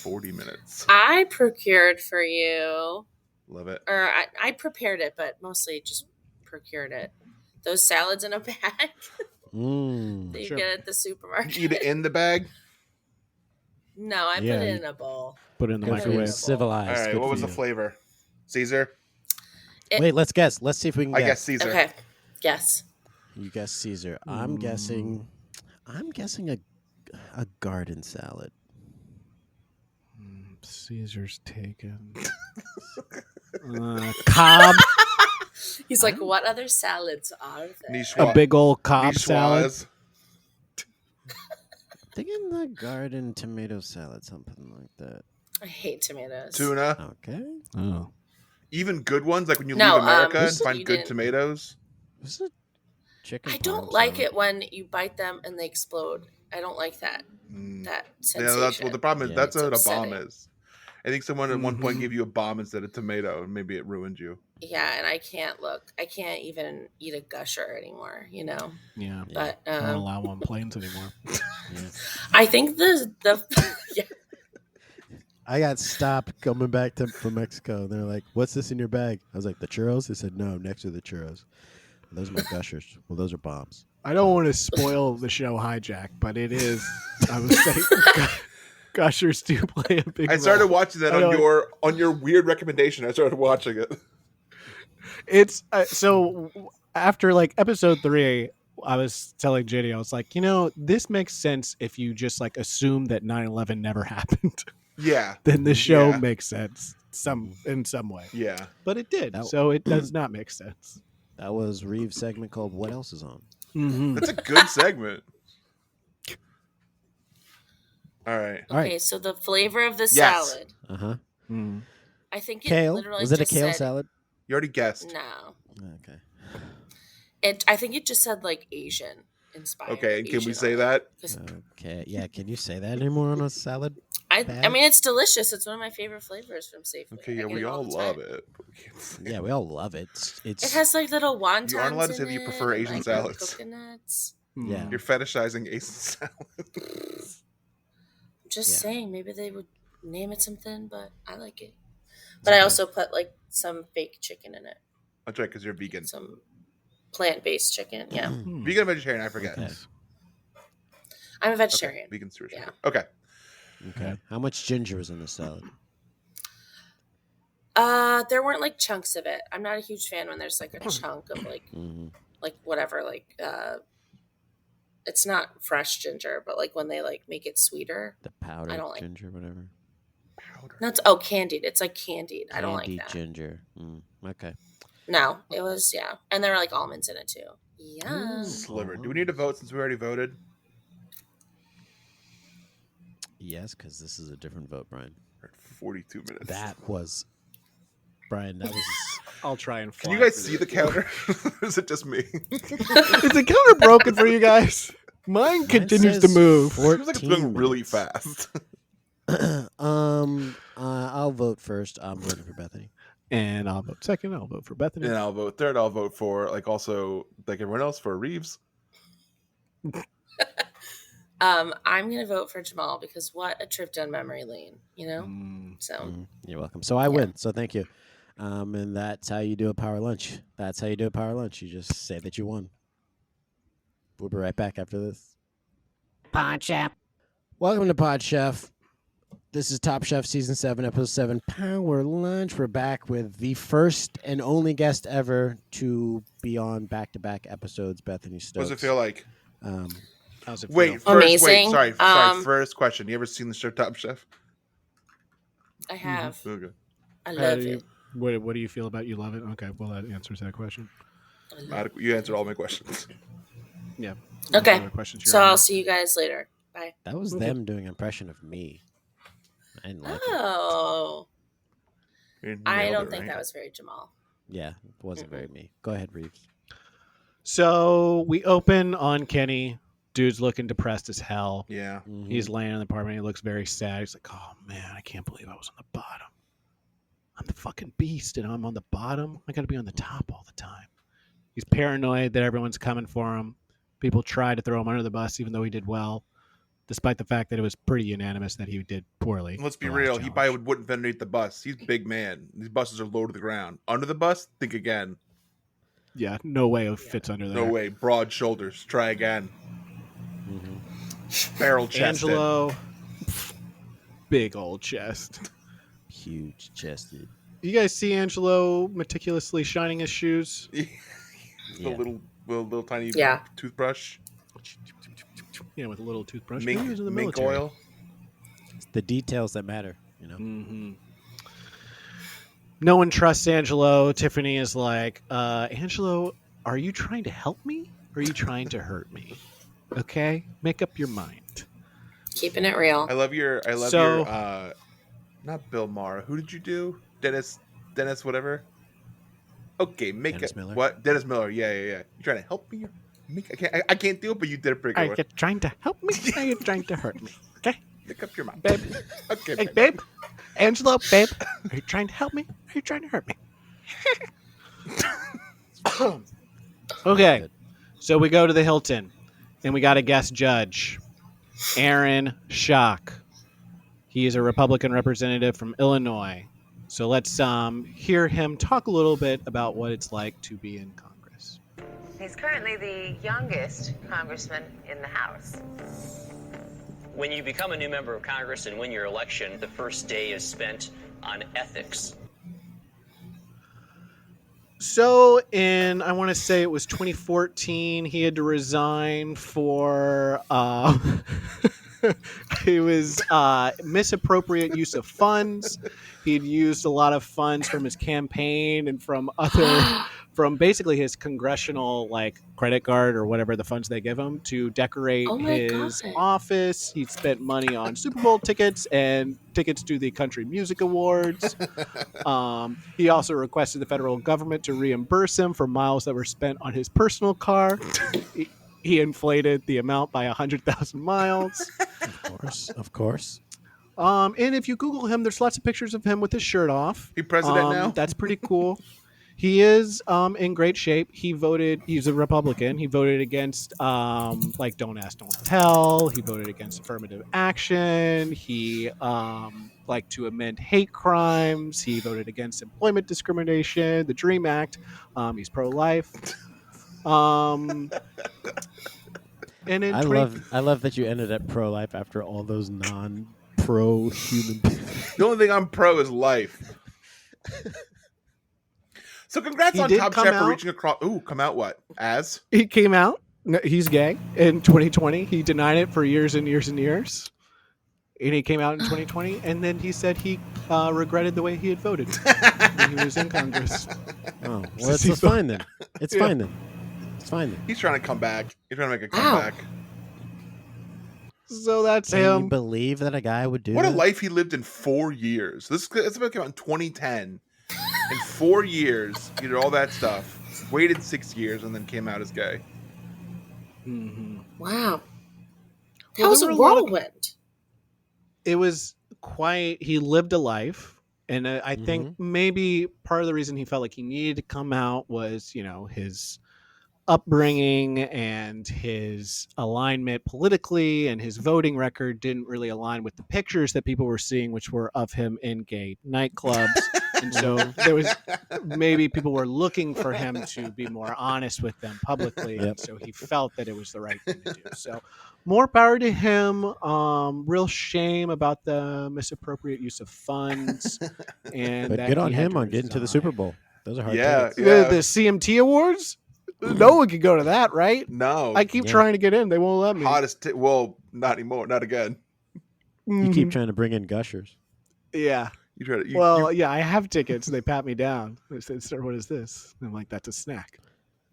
40 minutes. I procured for you, Love it. or I prepared it, but mostly just procured it. Those salads in a bag Mm. that you Sure. get at the supermarket. You eat it in the bag? No, I Yeah, put it you- in a bowl. Put it in the Good for you. microwave. Microwave. Civilized. All right, Good what for was the you. flavor? Caesar? Wait, let's guess. Let's see if we can I guess. guess Caesar. Okay. Yes. You guess Caesar. I'm guessing a garden salad. Caesar's taken. Cobb. He's like, what other salads are there? Niçoise. A big old Cobb salad. Niçoise. Thinking the garden tomato salad, something like that. I hate tomatoes. Tuna. Okay. Oh. Even good ones, like when you No, leave America and this- find you good didn't- tomatoes. This is a chicken. I don't parm like salad. it when you bite them and they explode. I don't like that Mm. that Yeah, sensation. that's well. The problem is Yeah. that's It's what a bomb upsetting. is. I think someone at one point Mhm. gave you a bomb instead of tomato, and maybe it ruined you. Yeah, and I can't even eat a gusher anymore, Yeah. Yeah. But I don't allow on planes anymore. Yeah. I think the yeah, I got stopped coming back from Mexico. They're like, "What's this in your bag?" I was like, "The churros." They said, "No, next to the churros." Those are my gushers. Well, those are bombs. I don't want to spoil the show Hijack, but it is. I was saying, gushers do play a big. I started role. watching that on your weird recommendation. I started watching it. It's so after like episode 3, I was telling JD, I was like, this makes sense if you just like assume that 9/11 never happened. Yeah. Then the show Yeah. makes sense in some way. Yeah. But it did, That- so it does not make sense. That was Reeve's segment called "What Else Is On." Mm-hmm. That's a good segment. All right. All right. Okay, so the flavor of the Yes. salad. Uh huh. Mm. I think it Kale. literally Was it a just kale said, salad? You already guessed. No. Okay. I think it just said like Asian inspired. Okay, and can we Asian say on it. that? 'Cause Okay. Yeah. Can you say that anymore on a salad? I bad? mean, it's delicious. It's one of my favorite flavors from Safeway. Okay, I yeah, get we it all the love time. it. But we can't say Yeah, we all love it. It's It has like little wontons. You aren't allowed to say in that you it prefer and, Asian like, salads. Coconuts. Yeah. You're fetishizing Asian salad. I'm just Yeah. saying, maybe they would name it something, but I like it. But I also put like some fake chicken in it, That's right, because you're vegan. some plant-based chicken. Yeah, Vegan or vegetarian, I forget. Okay. I'm a Okay, vegetarian. vegan stewardship. Yeah. Okay. Okay. How much ginger was in the salad? There weren't like chunks of it. I'm not a huge fan when there's like a chunk of Mm-hmm. like whatever, like it's not fresh ginger, but like when they like make it sweeter. The powdered I don't like- ginger, whatever. Powder. Not candied. It's like candied. I don't like Candied that. ginger. Okay. No, it was and there were like almonds in it too. Yeah. Sliver. Do we need to vote since we already voted? Yes, because this is a different vote, Brian. We're at 42 minutes. That was Brian. That was I'll try and. Can you fly guys for see the this. counter? Or is it just me? Is the counter broken for you guys? Mine continues to says move. It seems like it's going 14 really minutes. fast. I'll vote first. I'm voting for Bethany. And I'll vote second. I'll vote for Bethany. And I'll vote third. I'll vote for also like everyone else for Reeves. I'm gonna vote for Jamal because what a trip down memory lane, So You're welcome. So I win. So thank you. And that's how you do a power lunch. That's how you do a power lunch. You just say that you won. We'll be right back after this. Pod Chef. Welcome to Pod Chef. This is Top Chef Season 7, Episode 7, Power Lunch. We're back with the first and only guest ever to be on back-to-back episodes, Bethany Stokes. What does it feel like? How's it feel? Wait, first, Amazing. sorry. First question. You ever seen the show Top Chef? I have. Okay. I How love do you- it. What do you feel about you love it? Okay, well that answers that question. I love it. You answered all my questions. Yeah. Okay. Other questions So you're I'll on? see you guys later. Bye. That was Okay. them doing an impression of me. I didn't like it. Oh, You I nailed don't it, think right? that was very Jamal. Yeah, it wasn't very me. Go ahead, Reeves. So we open on Kenny. Dude's looking depressed as hell. Yeah. He's laying in the apartment. He looks very sad. He's like, "Oh man, I can't believe I was on the bottom. I'm the fucking beast, and I'm on the bottom. I got to be on the top all the time." He's paranoid that everyone's coming for him. People try to throw him under the bus, even though he did well, despite the fact that it was pretty unanimous that he did poorly. Let's be the last real. He challenge. probably wouldn't fit underneath the bus. He's a big man. These buses are low to the ground. Under the bus, think again. Yeah, no way it fits under there. No way. Broad shoulders. Try again. Barrel chested. Angelo, big old chest. Huge chested. You guys see Angelo meticulously shining his shoes? The Yeah. little tiny Yeah. toothbrush. Yeah, with a little toothbrush. Mink, Maybe he was in the mink military. oil. It's the details that matter, you know? Mm-hmm. No one trusts Angelo. Tiffany is like, Angelo, are you trying to help me or are you trying to hurt me? Okay, make up your mind. Keeping it real. I love your not Bill Maher. Who did you do? Dennis whatever. Okay, make Dennis it Miller? what? Dennis Miller. Yeah. You trying to help me? I can't do it, but you did a pretty Are good you one. trying to help me or are you trying to hurt me? Okay, Make up your mind. babe. Okay, Hey, babe. Angelo, babe. Are you trying to help me or are you trying to hurt me? Okay, Good. so we go to the Hilton and we got a guest judge, Aaron Schock. He is a Republican representative from Illinois. So let's hear him talk a little bit about what it's like to be in Congress. He's currently the youngest congressman in the House. When you become a new member of Congress and win your election, the first day is spent on ethics. So I want to say it was 2014, he had to resign for it was misappropriate use of funds. He'd used a lot of funds from his campaign and from basically his congressional credit card or whatever the funds they give him to decorate his office. He spent money on Super Bowl tickets and tickets to the Country Music Awards. He also requested the federal government to reimburse him for miles that were spent on his personal car. He inflated the amount by 100,000 miles. Of course. And if you Google him, there's lots of pictures of him with his shirt off. He president now? That's pretty cool. He is in great shape. He's a Republican. He voted against Don't Ask, Don't Tell. He voted against affirmative action. He liked to amend hate crimes. He voted against employment discrimination, the DREAM Act. He's pro-life. And I love that you ended at pro-life after all those non-pro human beings. The only thing I'm pro is life. So congrats on Top Chef for reaching across. Ooh, come out what? As? He came out. He's gay in 2020. He denied it for years and years and years. And he came out in 2020. And then he said he regretted the way he had voted when he was in Congress. Oh, well, it's fine then. It's fine then. It's fine then. He's trying to come back. He's trying to make a comeback. So that's Can him. you believe that a guy would do What that? a life he lived in 4 years. This about came out in 2010. In 4 years, he did all that stuff, waited 6 years, and then came out as gay. Mm-hmm. Wow. That was a whirlwind. It was quite... He lived a life. And I think maybe part of the reason he felt like he needed to come out was, his upbringing and his alignment politically, and his voting record didn't really align with the pictures that people were seeing, which were of him in gay nightclubs. And so there was maybe people were looking for him to be more honest with them publicly. Yep. And so he felt that it was the right thing to do. So more power to him. Real shame about the misappropriate use of funds. And But good on him on getting to the Super Bowl. Those are hard tickets. The CMT Awards? No one can go to that, right? No. I keep trying to get in. They won't let me. Well, not anymore. Not again. You keep trying to bring in gushers. Yeah. You try to. Yeah, I have tickets. They pat me down. They said, "Sir, what is this?" And I'm like, "That's a snack."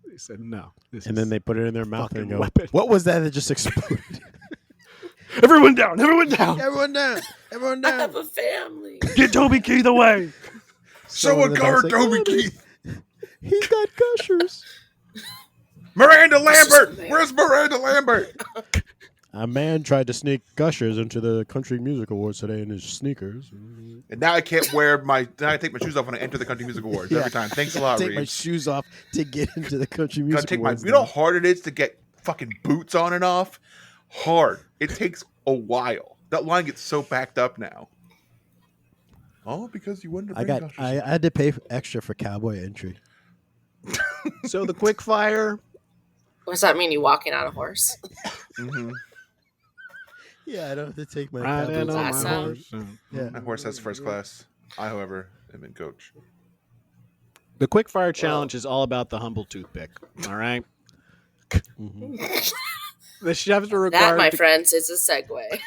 They said, "No." Then they put it in their mouth and go, weapon. "What was that just exploded?" Everyone down! Everyone down! Everyone down! Everyone I down! have a family. Get Toby Keith away! Someone cover Toby Keith. He's got gushers. Miranda Lambert! Where's Miranda Lambert? A man tried to sneak gushers into the Country Music Awards today in his sneakers. And now I can't wear now I take my shoes off when I enter the Country Music Awards every time. Thanks a lot, Take Reed. my shoes off to get into the Country Music Awards. You know how hard it is to get fucking boots on and off? Hard. It takes a while. That line gets so backed up now. Oh, because you wanted to bring gushers. I had to pay extra for cowboy entry. So the quick fire. Does that mean you walking on a horse? Mm-hmm. Yeah, I don't have to take my Right in cowboy on my Awesome. horse. Yeah. My horse has first class. I, however, am in coach. The quick fire challenge is all about the humble toothpick. All right. The chefs were required. That, my friends, is a segue.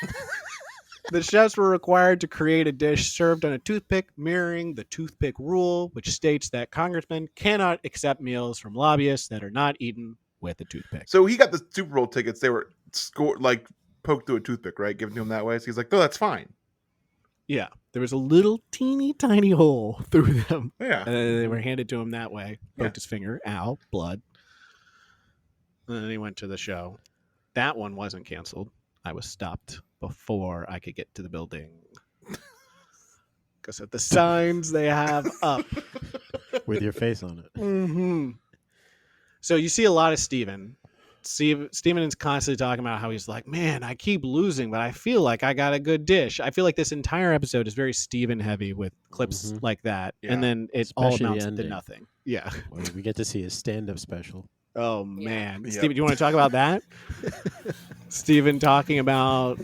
The chefs were required to create a dish served on a toothpick, mirroring the toothpick rule, which states that congressmen cannot accept meals from lobbyists that are not eaten with a toothpick. So he got the Super Bowl tickets. They were poked through a toothpick, right? Given to him that way. So he's like, "Oh, that's fine." Yeah, there was a little teeny tiny hole through them. Yeah. And they were handed to him that way. Poked his finger. Ow, blood. And then he went to the show. That one wasn't canceled. I was stopped before I could get to the building. Because of the signs they have up. With your face on it. Mm-hmm. So you see a lot of Steven. Steven is constantly talking about how he's like, man, I keep losing, but I feel like I got a good dish. I feel like this entire episode is very Steven heavy with clips like that. Yeah. And then it Especially all the amounts to ending. nothing. Yeah. Well, we get to see his stand-up special. Oh man, Yep. Steven, do you want to talk about that? Steven talking about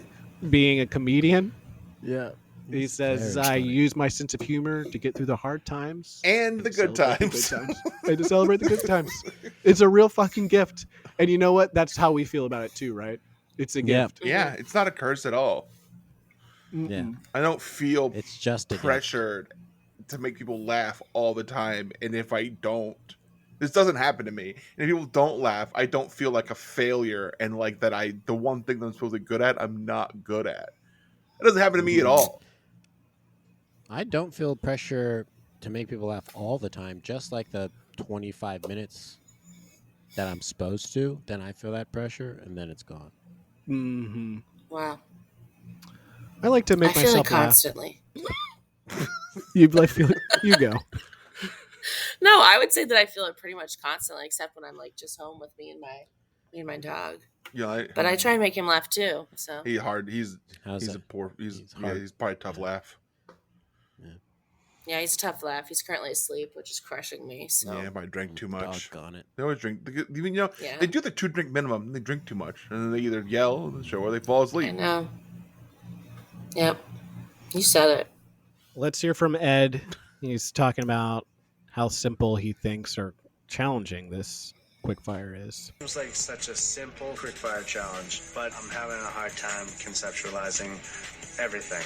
being a comedian. Yeah. He It's says, very "I funny. use my sense of humor to get through the hard times And the to good celebrate the times. good times. And to celebrate the good times. It's a real fucking gift, and you know what? That's how we feel about it too, right? It's a Yep. gift. Yeah, it's not a curse at all. Yeah. Mm-mm. I don't feel It's just a gift. pressured to make people laugh all the time. And if I don't, this doesn't happen to me. And if people don't laugh, I don't feel like a failure and like that the one thing that I'm supposed to be good at, I'm not good at. It doesn't happen to me at all. I don't feel pressure to make people laugh all the time, just like the 25 minutes that I'm supposed to. Then I feel that pressure, and then it's gone. Mm-hmm. Wow. I like to I make feel it myself laugh. constantly. You go. No, I would say that I feel it pretty much constantly, except when I'm like just home with me and my dog. Yeah, But I try and make him laugh too. So he's hard. He's How's a that? poor. He's hard. he's probably a tough laugh. yeah, he's a tough laugh. He's currently asleep, which is crushing me. So Yeah, but I drank too much. Doggone it. They always drink. Even Yeah. they do the 2-drink minimum. And they drink too much, and then they either yell on the show or they fall I asleep. know. Yep, you said it. Let's hear from Ed. He's talking about how simple he thinks or challenging this quickfire is. Seems like such a simple quickfire challenge, but I'm having a hard time conceptualizing everything.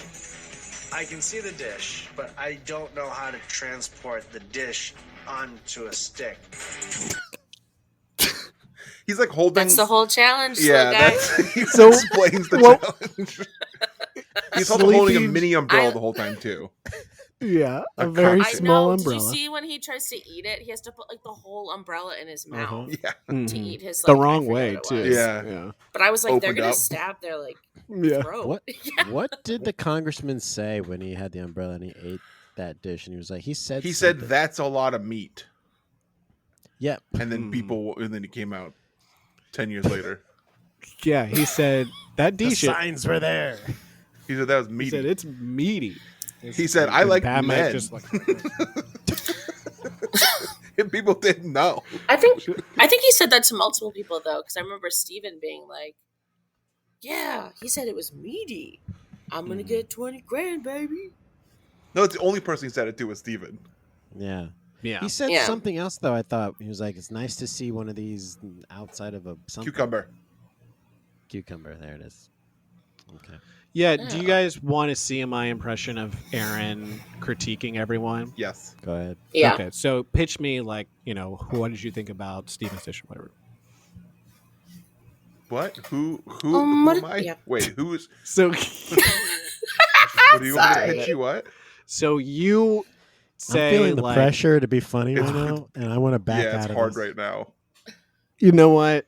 I can see the dish, but I don't know how to transport the dish onto a stick. He's like holding. That's the whole challenge. Yeah, little guy. he So- explains the well- challenge. He's also holding a Sleeping- mini umbrella I- the whole time too. Yeah, a A very cocktail. I small know. umbrella. Did you see when he tries to eat it? He has to put like the whole umbrella in his mouth Yeah, to Mhm. eat his. The Like, I wrong forget way what it too. was. Yeah. But I was like, they're Opened gonna up. stab their like Yeah. throat. What? Yeah. What did the congressman say when he had the umbrella and he ate that dish? And he was like, he said he said something. that's a lot of meat, Yep. and then and then he came out 10 years later. Yeah, he said that The dish. signs were there. He said that was He meaty. said it's meaty. He said, "I like Pat Mike men." just like- And people didn't know. I think he said that to multiple people though, because I remember Steven being like, "Yeah, he said it was meaty. I'm gonna get 20 grand, baby." No, it's the only person he said it to was Steven. Yeah. yeah. He said Yeah. something else though. I thought he was like, "It's nice to see one of these outside of a something. Cucumber. Cucumber. There it is. Okay. Yeah, do you Yeah. guys want to see my impression of Aaron critiquing everyone? Yes. Go ahead. Yeah. Okay, so pitch me like, what did you think about Steven's dish or whatever? What? Who what- am I? yeah. Wait, who's? So What do you want me to Sorry. hit you? What? so you say I'm feeling the like, pressure to be funny right now, and I want to back Yeah, out it's of hard this. right now. you know what?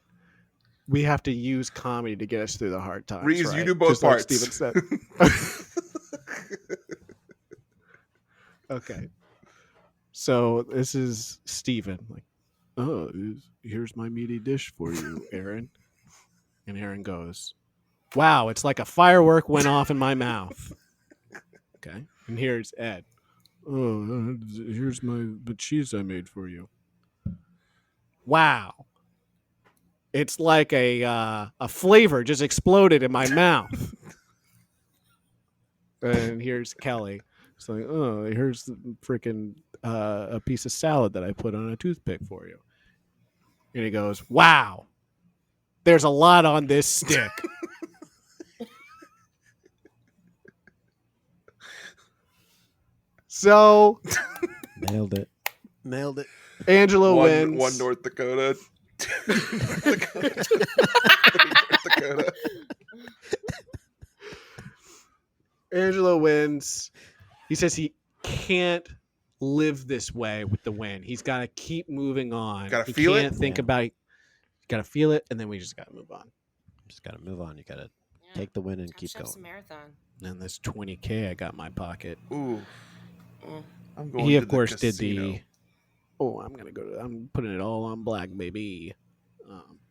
We have to use comedy to get us through the hard times. Reese, right? you do both Just like parts. Steven said. Okay. So this is Steven. Like, here's my meaty dish for you, Aaron. And Aaron goes, "Wow, it's like a firework went off in my mouth." Okay. And here's Ed. Here's the cheese I made for you. Wow. It's like a flavor just exploded in my mouth. And here's Kelly. It's like, here's the freaking a piece of salad that I put on a toothpick for you. And he goes, "Wow, there's a lot on this stick." So Nailed it. Nailed it. Angela wins. One North Dakota. North Dakota. North Dakota. Angela wins. He says he can't live this way with the win. He's got to keep moving on. Gotta he feel it? can't think Yeah. about it. Got to feel it, and then we just got to move on. Just gotta move on. You gotta Yeah. take the win and Top keep Chef's going. a marathon. And this $20K I got in my pocket. Ooh. Mm. I'm going He to of course the did casino. the. Oh, I'm putting it all on black, baby.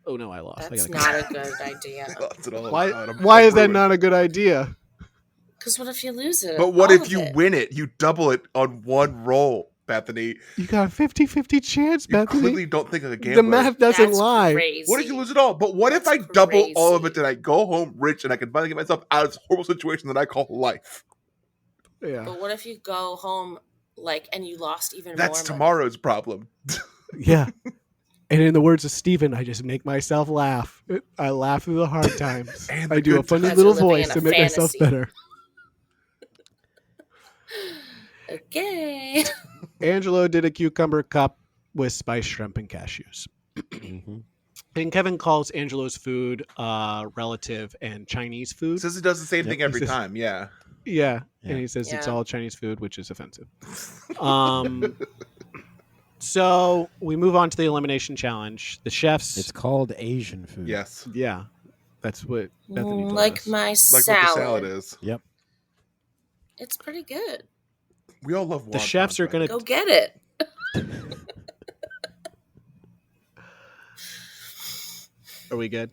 Oh no, I lost. That's I not a good idea. Lost it all. Why? God, Why I'm is that ruined. not a good idea? Because what if you lose it? But what All if of you it? win it? You double it on one roll. Bethany. You got a 50-50 chance, You Bethany. clearly don't think like a gambler. The math doesn't That's lie. Crazy. What if you lose it all? But what if I That's double all of it crazy. and I go home rich and I can finally get myself out of this horrible situation that I call life? Yeah. But what if you go home and you lost even more? That's money? tomorrow's problem. Yeah. And in the words of Steven, I just make myself laugh. I laugh through the hard times. And the I do a good funny times. little You're living voice in to a make myself fantasy. better. Okay. Angelo did a cucumber cup with spiced shrimp and cashews. Mm-hmm. And Kevin calls Angelo's food relative and Chinese food. Says it does the same Yep. thing every He says- time. Yeah. Yeah. Yeah. And he says it's Yeah. all Chinese food, which is offensive. So we move on to the elimination challenge. The chefs. It's called Asian food. Yes. Yeah. That's what Bethany told Like us. my Like salad. what the salad is. Yep. It's pretty good. We all love The chefs are going Go to. get it. Are we good?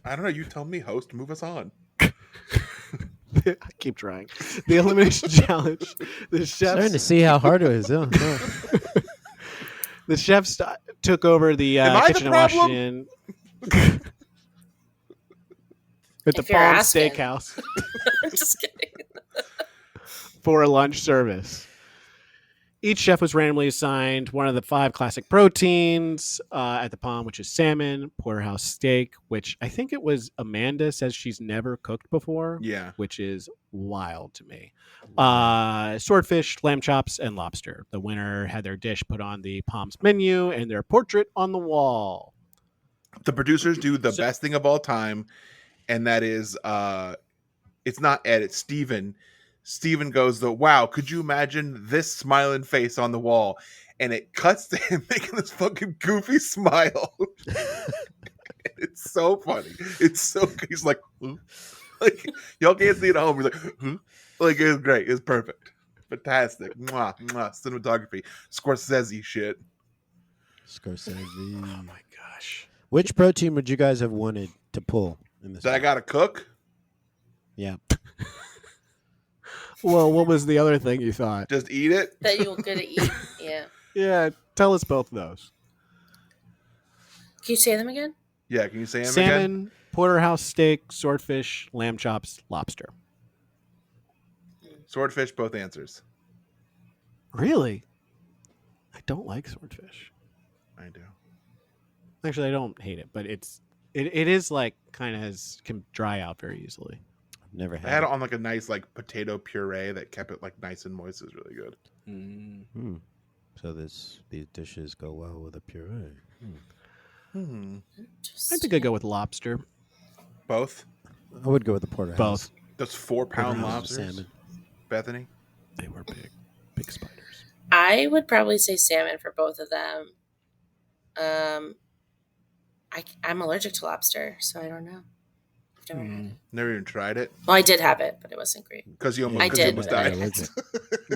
I don't know. You tell me, host. Move us on. I keep trying. The elimination challenge. The Starting to chefs. see how hard it is. Huh? The chefs took over the Am I the kitchen and problem? washing at the If you're Palm asking. Steakhouse I'm just kidding. for a lunch service. Each chef was randomly assigned one of the 5 classic proteins at the Palm, which is salmon, porterhouse steak, which I think it was Amanda says she's never cooked before, Yeah. which is wild to me. Swordfish, lamb chops, and lobster. The winner had their dish put on the Palm's menu and their portrait on the wall. The producers do the So- best thing of all time, and that is it's not Ed, it's Steven. Steven goes, wow, could you imagine this smiling face on the wall? And it cuts to him making this fucking goofy smile. It's so funny. It's so he's like, huh? Like y'all can't see it at home. He's like, huh? Like it was great. It was perfect. Fantastic. Mwah, mwah. Cinematography. Scorsese shit. Scorsese. Oh my gosh. Which protein would you guys have wanted to pull in this? That I gotta cook? Yeah. Well, what was the other thing you thought? Just eat it? That you were good at eat. Yeah. Yeah, tell us both of those. Can you say them again? Yeah, can you say him again? Salmon, porterhouse steak, swordfish, lamb chops, lobster. Swordfish, both answers. Really? I don't like swordfish. I do. Actually, I don't hate it, but it is like kind of can dry out very easily. I've never I had had it. it on like a nice like potato puree that kept it like nice and moist. It was really good. Hmm. So these dishes go well with a puree. I think I'd go with lobster. Both? I would go with the porterhouse. Both. Those 4-pound Porterhouse lobsters? salmon. Bethany? They were big spiders. I would probably say salmon for both of them. I'm allergic to lobster, so I don't know. I've never had it. Never even tried it? Well, I did have it, but it wasn't great. Because you I did, almost but I died. allergic.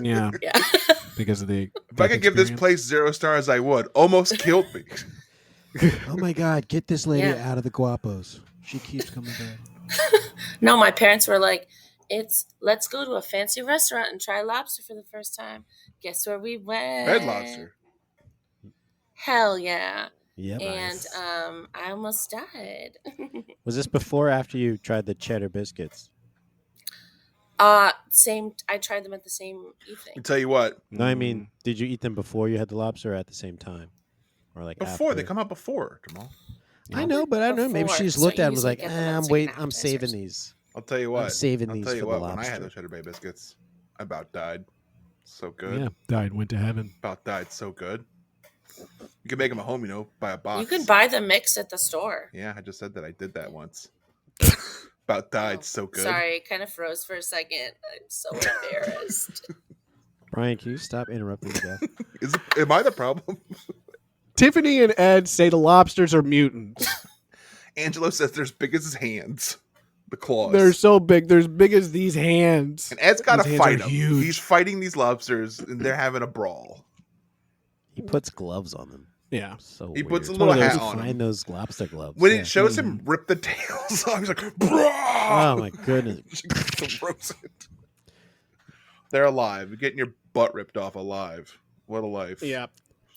Yeah, Yeah. because of the. If I could give this place 0 stars, I would. Almost killed me. Oh my God! Get this lady Yeah. out of the guapos. She keeps coming back. No, my parents were like, let's go to a fancy restaurant and try lobster for the first time. Guess where we went? Red Lobster. Hell yeah. Yep. And I almost died. Was this before or after you tried the cheddar biscuits? Same. I tried them at the same evening. I'll tell you what. No, I mean, did you eat them before you had the lobster or at the same time? Or like Before. after? They come out before, Jamal. I know, but I don't know. Maybe Before, she just so looked I at it and was usually like, get them I'm like waiting. an I'm saving appetizer. these. I'll tell you what. saving I'll these tell you for what. the When I had lobster. those Cheddar Bay biscuits, I about died. So good. Yeah, died, went to heaven. About died so good. You can make them at home, buy a box. You can buy the mix at the store. Yeah, I just said that I did that once. About died Oh, so good. Sorry, kind of froze for a second. I'm so embarrassed. Brian, can you stop interrupting me, Beth? Am I the problem? Tiffany and Ed say the lobsters are mutants. Angelo says they're as big as his hands. The claws. They're so big. They're as big as these hands. And Ed's got His to hands fight are them. huge. He's fighting these lobsters, and they're having a brawl. He puts gloves on them. Yeah. So He puts a weird. little Where hat do you on find him. those lobster gloves. When Yeah. it shows him rip the tails off, he's like, "Brah!" Oh my goodness. Throws it. They're alive. You're getting your butt ripped off alive. What a life. Yeah.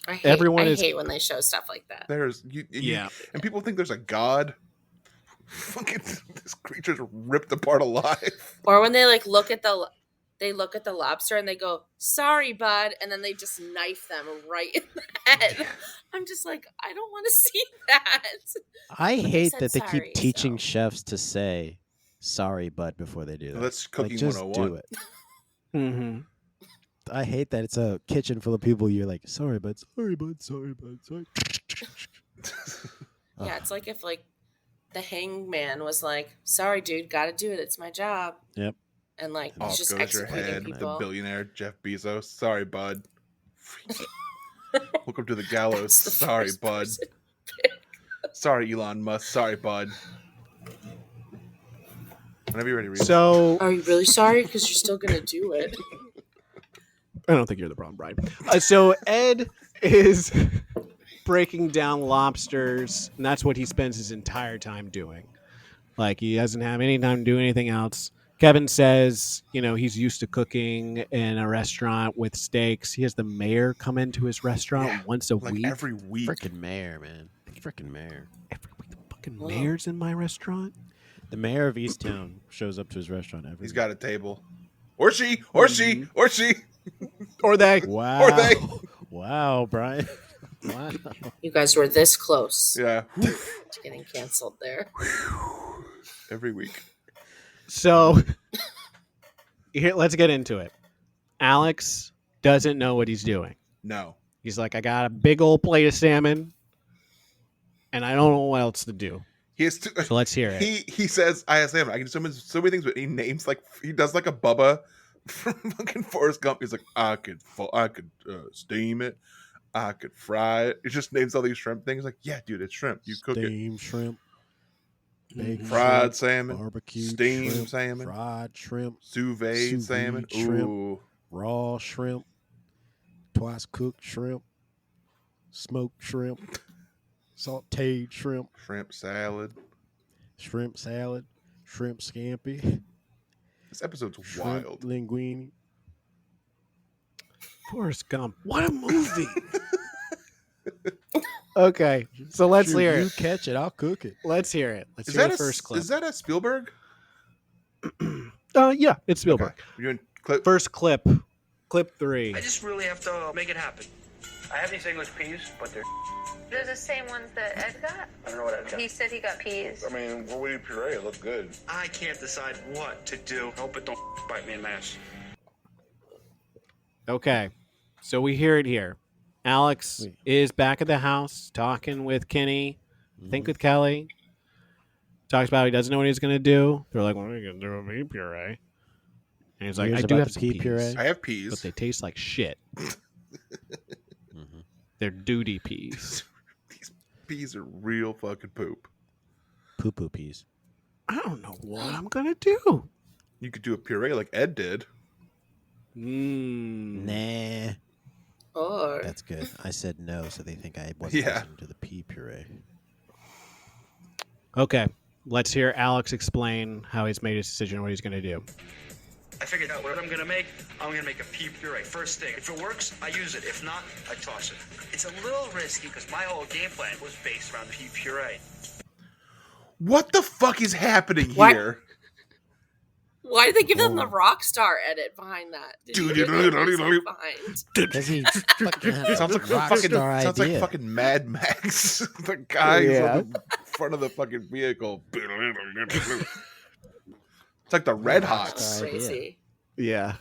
I hate, Everyone I is- hate when they show stuff like that. There's and people think there's a god. Fucking this creature's ripped apart alive. Or when they like look at the lobster and they go, "Sorry, bud," and then they just knife them right in the head. I'm just like, I don't want to see that. I hate said that they sorry, keep teaching so- chefs to say "sorry, bud" before they do that. That's cooking just 101. do it. Mm-hmm. I hate that it's a kitchen full of people. You're like, "Sorry, bud. Sorry, bud. Sorry, bud. Sorry." Yeah, it's like if like the hangman was like, "Sorry, dude, got to do it. It's my job." Yep. And like Off he's just goes your executing head, people. the billionaire Jeff Bezos. Sorry, bud. Welcome to the gallows. That's the Sorry, first bud. person. Sorry, Elon Musk. Sorry, bud. Whenever you're ready, read. So Are you really sorry? Because you're still gonna do it. I don't think you're the problem, Brian. So Ed is breaking down lobsters, and that's what he spends his entire time doing. Like, he doesn't have any time to do anything else. Kevin says, he's used to cooking in a restaurant with steaks. He has the mayor come into his restaurant once a like week. every week. Freaking mayor, man. Freaking mayor. Every week, the fucking mayor's in my restaurant. The mayor of Easttown shows up to his restaurant every He's week. got a table. Or she. Or she. Or she. Or they. Wow. Or they. Wow, Brian. Wow. You guys were this close Yeah. to getting canceled there. Every week. So here, let's get into it. Alex doesn't know what he's doing. No. He's like, I got a big old plate of salmon, and I don't know what else to do. He has to, So let's hear it. He says, I asked him, I can do so many things, but he names like he does like a Bubba from fucking Forrest Gump. He's like, I could steam it, I could fry it. He just names all these shrimp things. Like, yeah, dude, it's shrimp. You cook it. Steamed shrimp. Baked Fried shrimp, salmon, barbecue steamed shrimp, salmon, fried shrimp, sous vide salmon. shrimp, Ooh, raw shrimp, twice cooked shrimp, smoked shrimp, sauteed shrimp, shrimp salad. shrimp scampi, This episode's shrimp wild. linguine. Forrest Gump. What a movie. Okay, so let's Shoot, hear you it. catch it, I'll cook it. Let's hear it. Let's Is hear that the a first clip. Is that a Spielberg? Yeah, it's Spielberg. Okay. You're doing clip. First clip. Clip 3. I just really have to make it happen. I have these English peas, but They're the same ones that Ed got. I don't know what I've got. He said he got peas. I mean, what would you puree? It looked good. I can't decide what to do. Hope it don't bite me in the ass. Okay, so we hear it here. Alex Wait. is back at the house talking with Kenny, I think with Kelly. Talks about he doesn't know what he's going to do. They're like, what are you going to do with pea puree? And he's like, Here's I do about have the some pea peas, puree. I have peas. but they taste like shit. They're duty peas. These peas are real fucking poop. Poo poo peas. I don't know what I'm going to do. You could do a puree like Ed did. Nah. Or That's good. I said no, so they think I wasn't Yeah. listening to the pea puree. Okay, let's hear Alex explain how he's made his decision, what he's going to do. I figured out what I'm gonna make. I'm gonna make a pea puree. First thing, if it works, I use it. If not, I toss it. It's a little risky because my whole game plan was based around pea puree. What the fuck is happening What? here? why did they give them the rock star edit behind that? Did you get that music behind? Does he fucking have Sounds a like rock fucking star sounds like idea? fucking Mad Max. The guy Yeah. on the front of the fucking vehicle. It's like the Red Hots. idea. Crazy. Yeah.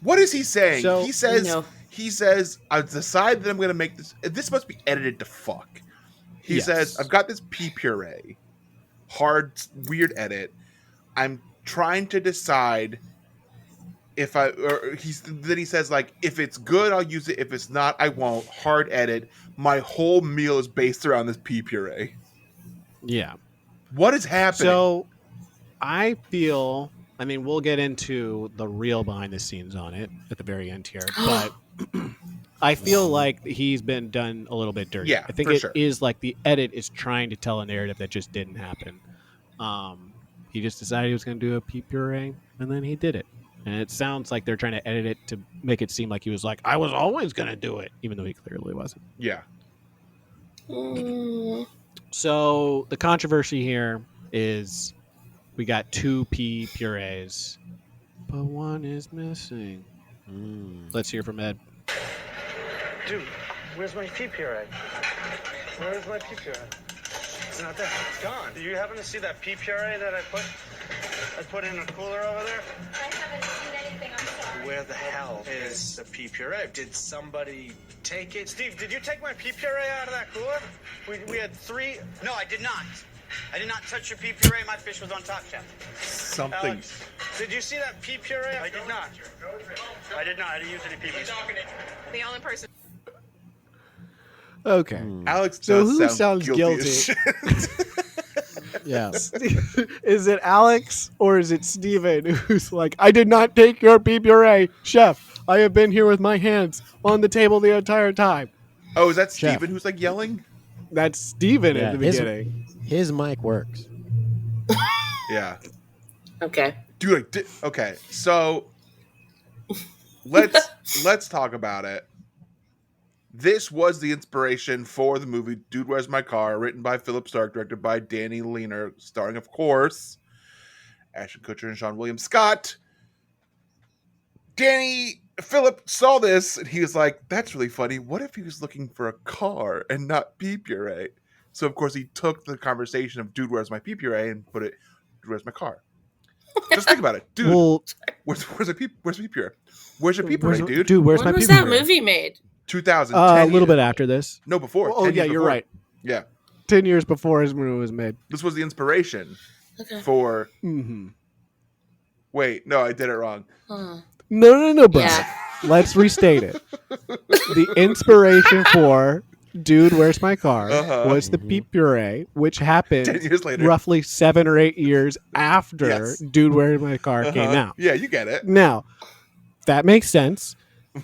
What is he saying? So- he says No. I decide that I'm gonna make this. This must be edited to fuck. He Yes. says, I've got this pea puree. Hard, weird edit. I'm trying to decide if then he says, like, if it's good, I'll use it. If it's not, I won't. Hard edit. My whole meal is based around this pea puree. Yeah. What is happening? So I feel, I mean, we'll get into the real behind the scenes on it at the very end here, but I feel like he's been done a little bit dirty. Yeah, I think for it sure. is like the edit is trying to tell a narrative that just didn't happen. He just decided he was going to do a pea puree, and then he did it. And it sounds like they're trying to edit it to make it seem like he was like, I was always going to do it, even though he clearly wasn't. Yeah. So the controversy here is we got 2 pea purees, but one is missing. Let's hear from Ed. Dude, where's my pea puree? Where's my pea puree? It's not there. It's gone. Do you happen to see that pea puree that I put in a cooler over there? I haven't seen anything. I'm sorry. Where the hell is the pea puree? Did somebody take it? Steve, did you take my pea puree out of that cooler? We had 3. No, I did not. I did not touch your pea puree. My fish was on top, chef. Something. Alex, did you see that pea puree? I did not. I did not. I didn't use any pea puree. The only person. Okay. Alex So does who sound sounds guilty. As shit. Yes. Is it Alex or is it Steven who's like, I did not take your pea puree, chef. I have been here with my hands on the table the entire time. Oh, is that Chef. Steven who's like yelling? That's Steven Yeah, at the beginning. His mic works. Yeah. Okay. Dude, okay. So let's talk about it. This was the inspiration for the movie Dude, Where's My Car, written by Philip Stark, directed by Danny Leaner, starring, of course, Ashton Kutcher and Sean William Scott. Philip saw this, and he was like, that's really funny. What if he was looking for a car and not pea puree? So, of course, he took the conversation of Dude, Where's My pea puree and put it, Dude, Where's My Car? Just think about it. Dude, Well, where's pea puree? Where's your pea puree, dude? Dude, where's When my was pea that puree? movie made? 2000. A 10 little years- bit after this. No, before. Oh, 10 yeah, years you're before. right. Yeah. 10 years before his movie was made. This was the inspiration Okay. for. Mm-hmm. Wait, no, I did it wrong. Huh. No, bro. Yeah. Let's restate it. The inspiration for Dude, Where's My Car was the pea puree, which 10 happened years later. roughly 7 or 8 years after Yes. Dude, Where's My Car came out. Yeah, you get it. Now, that makes sense.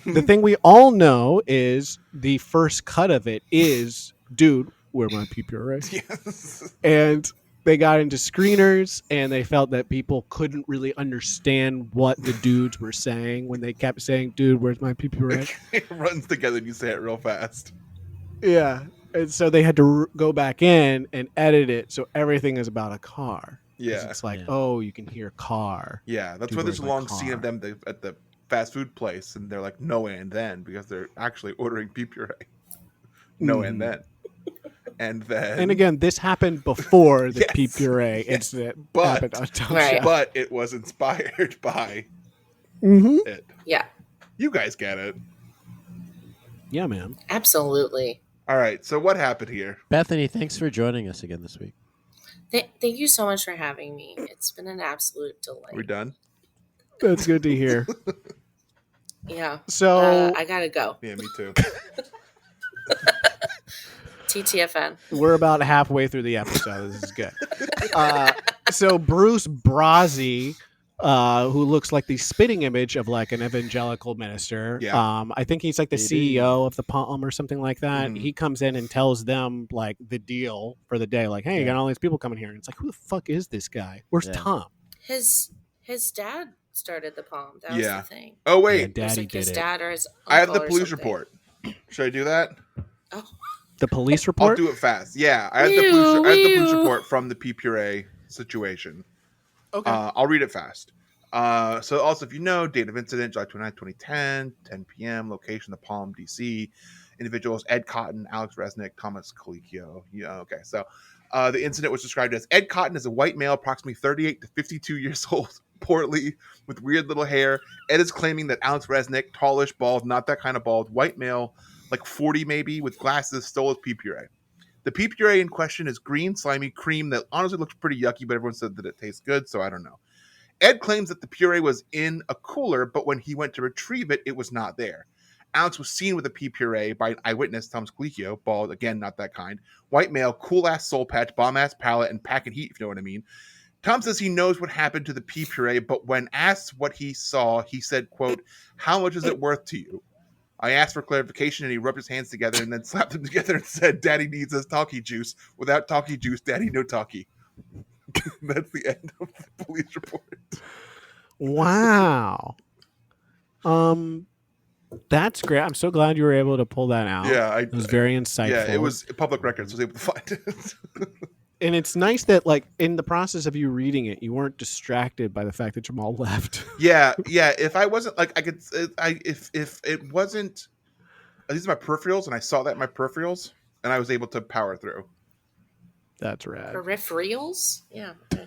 The thing we all know is the first cut of it is Dude, Where My Pea Puree? Yes. And they got into screeners and they felt that people couldn't really understand what the dudes were saying when they kept saying, Dude, where's my pea puree? It runs together and you say it real fast. Yeah. And so they had to go back in and edit it so everything is about a car. 'Cause Yeah. It's like, Yeah. oh, you can hear car. Yeah, that's Dude, why there's a where's my long scene of car? them at the fast food place and they're like, no and then, because they're actually ordering pea puree. No and then. And then. And again, this happened before the Yes. pea puree Yes. incident But- happened on Top Right. Chef. But it was inspired by Mm-hmm. it. Yeah, You guys get it. Yeah, man. absolutely. All right, so what happened here? Bethany, thanks for joining us again this week. Thank you so much for having me. It's been an absolute delight. We done? That's good to hear. Yeah. So I gotta go. Yeah, me too. TTFN. we're about halfway through the episode. This is good. So Bruce Brazzi, who looks like the spitting image of like an evangelical minister. Yeah. I think he's like the Maybe. CEO of the Palm or something like that. Mhm. He comes in and tells them like the deal for the day. Like, hey, you Yeah. got all these people coming here. And it's like, who the fuck is this guy? Where's Yeah. Tom? His dad started the Palm. That was Yeah. the thing. Oh, Yeah, wait. It was Daddy like did his it. dad or his I have the uncle or police something. report. Should I do that? Oh, The police I'll report? do it fast. Yeah, I have the police Whew. report from the pea puree situation. Okay. I'll read it fast. So also, if you know, date of incident, July 29, 2010, 10 p.m., location, the Palm, D.C. Individuals, Ed Cotton, Alex Resnick, Thomas Colicchio. Yeah, okay, so the incident was described as Ed Cotton is a white male, approximately 38 to 52 years old, portly, with weird little hair. Ed is claiming that Alex Resnick, tallish, bald, not that kind of bald, white male, like 40 maybe, with glasses, stole his pea puree. The pea puree in question is green, slimy cream that honestly looks pretty yucky, but everyone said that it tastes good, so I don't know. Ed claims that the puree was in a cooler, but when he went to retrieve it, it was not there. Alex was seen with a pea puree by an eyewitness, Thomas Colicchio, bald, again, not that kind, white male, cool-ass soul patch, bomb-ass palate, and packing heat, if you know what I mean. Tom says he knows what happened to the pea puree, but when asked what he saw, he said, quote, "How much is it worth to you?" I asked for clarification, and he rubbed his hands together and then slapped them together and said, "Daddy needs his talkie juice. Without talkie juice, Daddy no talkie." That's the end of the police report. Wow. That's great. I'm so glad you were able to pull that out. Yeah, It was very insightful. Yeah, it was public record, so I was able to find it. And it's nice that, like, in the process of you reading it, you weren't distracted by the fact that Jamal left. Yeah. If I wasn't like, I could, if it wasn't, these are my peripherals, and I saw that in my peripherals, and I was able to power through. That's rad. Peripherals? Yeah. Okay.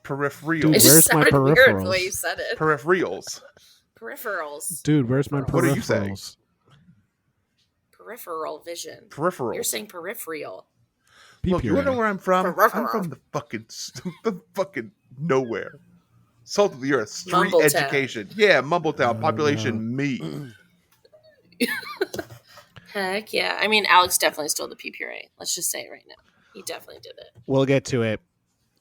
Peripherals. Dude, It just where's my sounded weird the way peripherals? you said it. Peripherals. Peripherals. Dude, where's my What are you saying? peripherals? Peripheral vision. Peripherals. You're saying peripheral. Look, you wanna know where I'm from? I'm Peripheral. from the fucking nowhere. Salt of the earth. Street Mumbletown. education. Yeah, Mumbletown. Population me. Heck yeah. I mean, Alex definitely stole the pea puree. Let's just say it right now. He definitely did it. We'll get to it.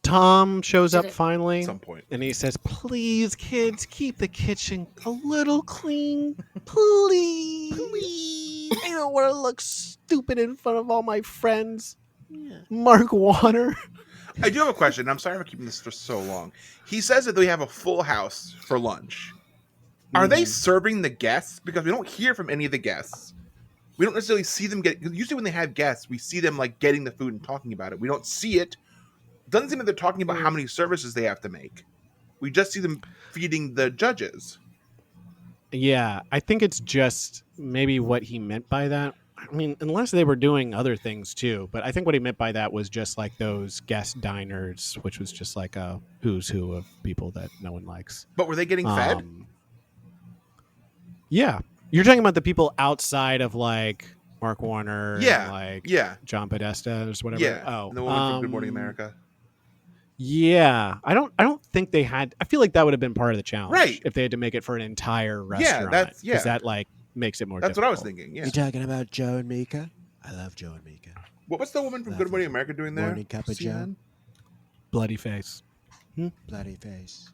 Tom shows Did up it. finally, At some point. and he says, "Please, kids, keep the kitchen a little clean, please. I don't want to look stupid in front of all my friends." Yeah. Mark Warner. I do have a question. I'm sorry for keeping this for so long. He says that they have a full house for lunch. Are they serving the guests? Because we don't hear from any of the guests. We don't necessarily see them get. Usually, when they have guests, we see them like getting the food and talking about it. We don't see it. Doesn't seem like they're talking about how many services they have to make. We just see them feeding the judges. Yeah, I think it's just maybe what he meant by that. I mean, unless they were doing other things too, but I think what he meant by that was just like those guest diners, which was just like a who's who of people that no one likes. But were they getting fed? Yeah, you're talking about the people outside of like Mark Warner, Yeah, and like yeah. John Podesta or whatever. Yeah. Oh, And the woman from Good Morning America. Yeah, I don't think they had. I feel like that would have been part of the challenge, Right. If they had to make it for an entire restaurant. that's- yeah. because that like makes it more. That's what I was difficult. thinking. Yeah. You talking about Joe and Mika? I love Joe and Mika. What was the woman from Good Morning America doing there? Morning cup of Joe. CNN? Bloody face. Bloody face.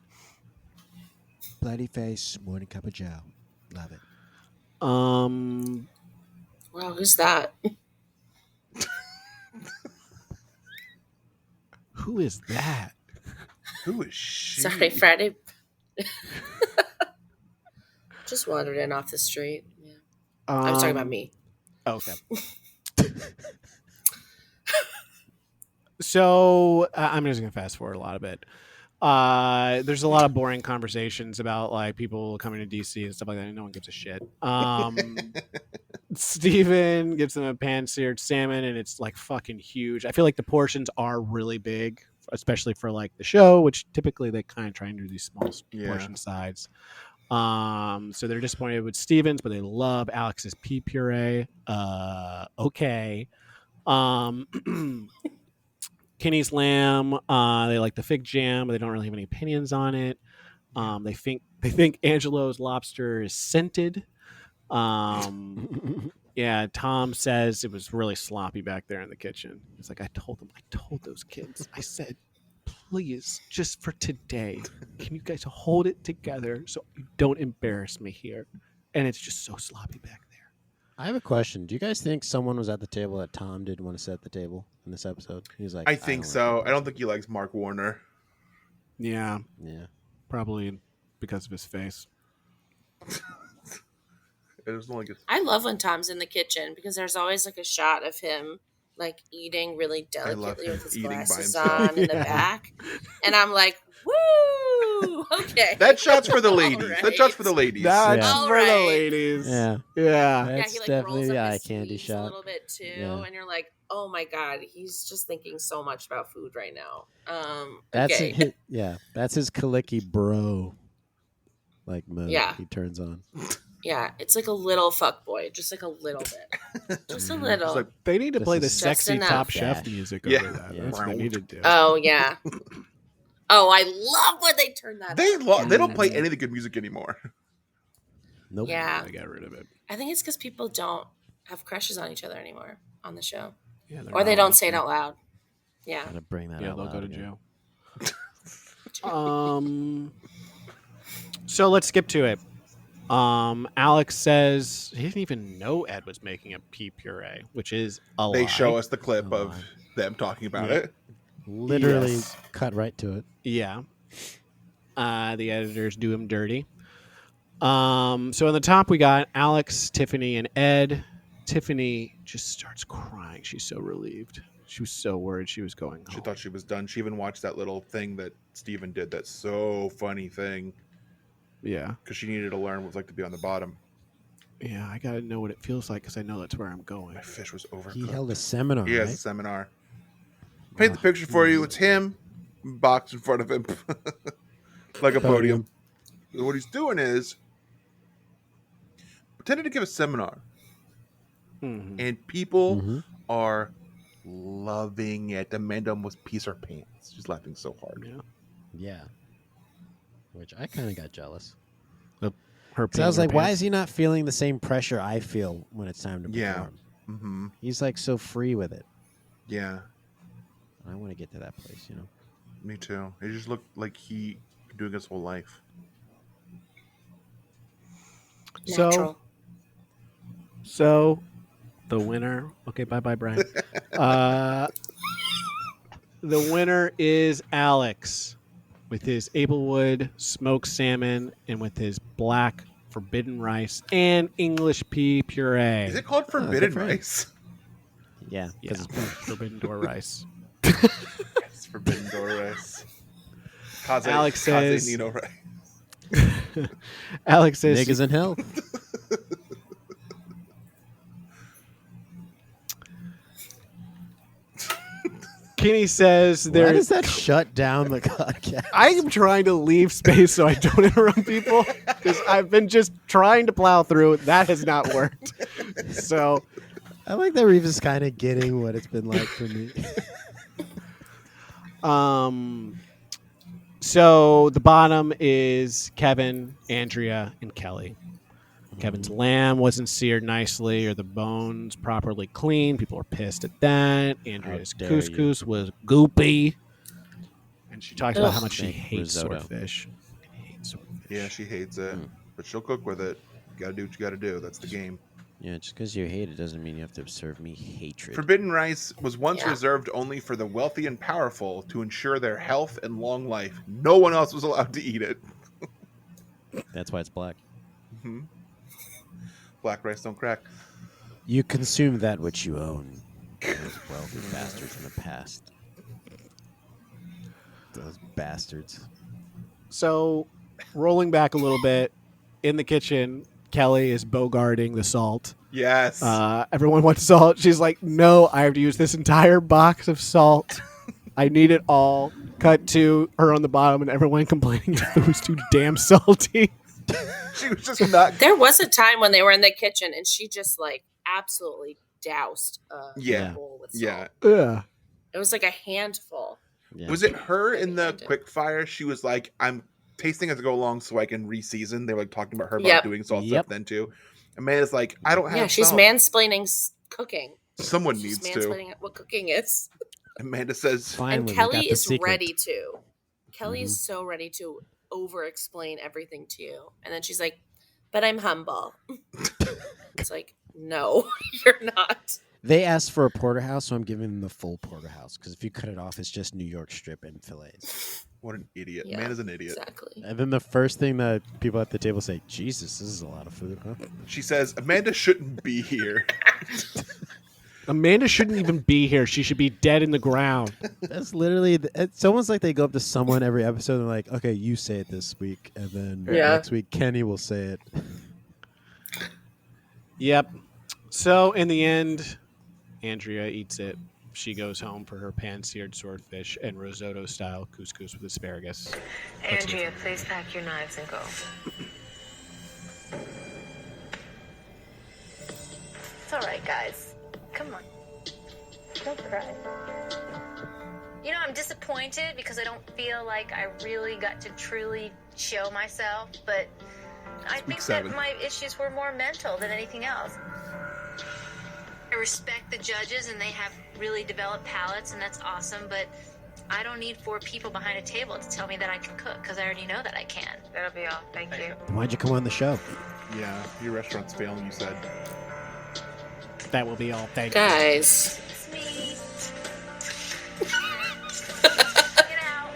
Bloody face. Morning cup of Joe. Love it. Wow, who's that? Who is that? Who is she? Sorry, Friday. Just wandered in off the street. Yeah. I was talking about me. Okay. So I'm just gonna fast forward a lot of it. There's a lot of boring conversations about like people coming to DC and stuff like that. And no one gives a shit. Steven gives them a pan-seared salmon, and it's like fucking huge. I feel like the portions are really big, especially for like the show, which typically they kind of try and do these small portion sides. So they're disappointed with Steven's, but they love Alex's pea puree. Okay. Kenny's lamb. They like the fig jam, but they don't really have any opinions on it. They think Angelo's lobster is scented. Yeah, Tom says it was really sloppy back there in the kitchen. It's like I told those kids. I said, please, just for today, can you guys hold it together so you don't embarrass me here? And it's just so sloppy back there. I have a question. Do you guys think someone was at the table that Tom didn't want to sit at the table in this episode? He was like, I think so. I don't think he likes Mark Warner. Yeah. Yeah. Probably because of his face. It was only good. I love when Tom's in the kitchen because there's always like a shot of him like eating really love delicately him with his eating by glasses himself. on in the back. And I'm like, woo! Okay. That shot's for the ladies. All That shot's for the ladies. That's Yeah. for the Alright. ladies. Yeah. Yeah. Yeah, That's he like definitely rolls the up eye his candy sleeves shot. a little bit too, Yeah. and you're like, oh my god, he's just thinking so much about food right now. That's Okay. his, yeah. That's his Kalicki bro like mode. Yeah. He turns on. Yeah, it's like a little fuck boy, just like a little bit, just a little. It's like, They need to This play the is sexy enough. Top Chef Dash. music Yeah. over that. Yeah. That's what they need to do. Oh yeah. Oh, I love when they turn that. they up. they don't play any of the good music anymore. Nope. Yeah, I got rid of it. I think it's because people don't have crushes on each other anymore on the show, Yeah, they're or they not don't say it listening. out loud. Yeah. Gotta bring that Yeah, out they'll go loud to again. jail. So let's skip to it. Alex says he didn't even know Ed was making a pea puree, which is a lie. They show us the clip Oh, of my. them talking about Yeah. it. Literally Yes. cut right to it. Yeah. The editors do him dirty. So on the top, we got Alex, Tiffany, and Ed. Tiffany just starts crying. She's so relieved. She was so worried she was going home. She thought she was done. She even watched that little thing that Steven did. That so funny thing. Yeah. Because she needed to learn what it was like to be on the bottom. Yeah, I got to know what it feels like because I know that's where I'm going. My fish was overcooked. He held a seminar, He has right? a seminar. Paint the picture for you. It's him, boxed in front of him, like a podium. What he's doing is pretending to give a seminar. Mm-hmm. And people are loving it. Amanda almost pees her pants. She's laughing so hard. Yeah. Which I kind of got jealous. Her So I was like, why is he not feeling the same pressure I feel when it's time to perform? Yeah. Mm-hmm. He's like so free with it. Yeah. I want to get to that place, you know? Me too. It just looked like he been doing his whole life. Natural. So the winner. Okay, bye, Brian. The winner is Alex with his Ablewood smoked salmon and with his black forbidden rice and English pea puree. Is it called forbidden rice? Yeah, because it's forbidden door rice. It's forbidden door rice. Alex says Nino rice. Alex says niggas in hell. Kenny says there. Why does that shut down the podcast? I am trying to leave space so I don't interrupt people because I've been just trying to plow through. That has not worked. So I like that Reeves is kind of getting what it's been like for me. So the bottom is Kevin, Andrea, and Kelly. Kevin's lamb wasn't seared nicely or the bones properly cleaned. People are pissed at that. Andrea's dare couscous was goopy. And she talks about how much she Thank hates risotto. swordfish. Yeah, she hates it. But she'll cook with it. You gotta do what you gotta do. That's the game. Yeah, just because you hate it doesn't mean you have to serve me hatred. Forbidden rice was once reserved only for the wealthy and powerful to ensure their health and long life. No one else was allowed to eat it. That's why it's black. Mm-hmm. Black rice don't crack. You consume that which you own. Those wealthy bastards in the past. Those bastards. So, rolling back a little bit, in the kitchen, Kelly is bogarting the salt. Yes. Everyone wants salt. She's like, no, I have to use this entire box of salt. I need it all. Cut to her on the bottom and everyone complaining it was too damn salty. She was just not. There was a time when they were in the kitchen and she just like absolutely doused a bowl with salt. Yeah. It was like a handful. Yeah. Was it her in the quick fire? She was like, I'm tasting as I go along so I can re-season. They were like talking about her about doing salt stuff then too. Amanda's like, I don't have Yeah, she's salt. mansplaining cooking. Someone She's needs to. mansplaining what cooking is. Amanda says, And Kelly is ready to. Kelly is so ready to over-explain everything to you. And then she's like, but I'm humble. It's like, no, you're not. They asked for a porterhouse, so I'm giving them the full porterhouse. Because if you cut it off, it's just New York strip and fillets. What an idiot. Yeah, Amanda's an idiot. Exactly. And then the first thing that people at the table say, Jesus, this is a lot of food, huh? She says, Amanda shouldn't be here. Amanda shouldn't even be here. She should be dead in the ground. That's literally, it's almost like they go up to someone every episode and like, okay, you say it this week. And then next week, Kenny will say it. Yep. So in the end, Andrea eats it. She goes home for her pan-seared swordfish and risotto-style couscous with asparagus. Andrea, please pack your knives and go. It's all right, guys. Come on. Don't cry. You know, I'm disappointed because I don't feel like I really got to truly show myself, but I think that my issues were more mental than anything else. I respect the judges and they have really developed palates and that's awesome, but I don't need 4 people behind a table to tell me that I can cook because I already know that I can. That'll be all. Thank you. Why'd you come on the show? Yeah, your restaurant's failing, you said. That will be all. Thank you. Guys. It's me. Get out.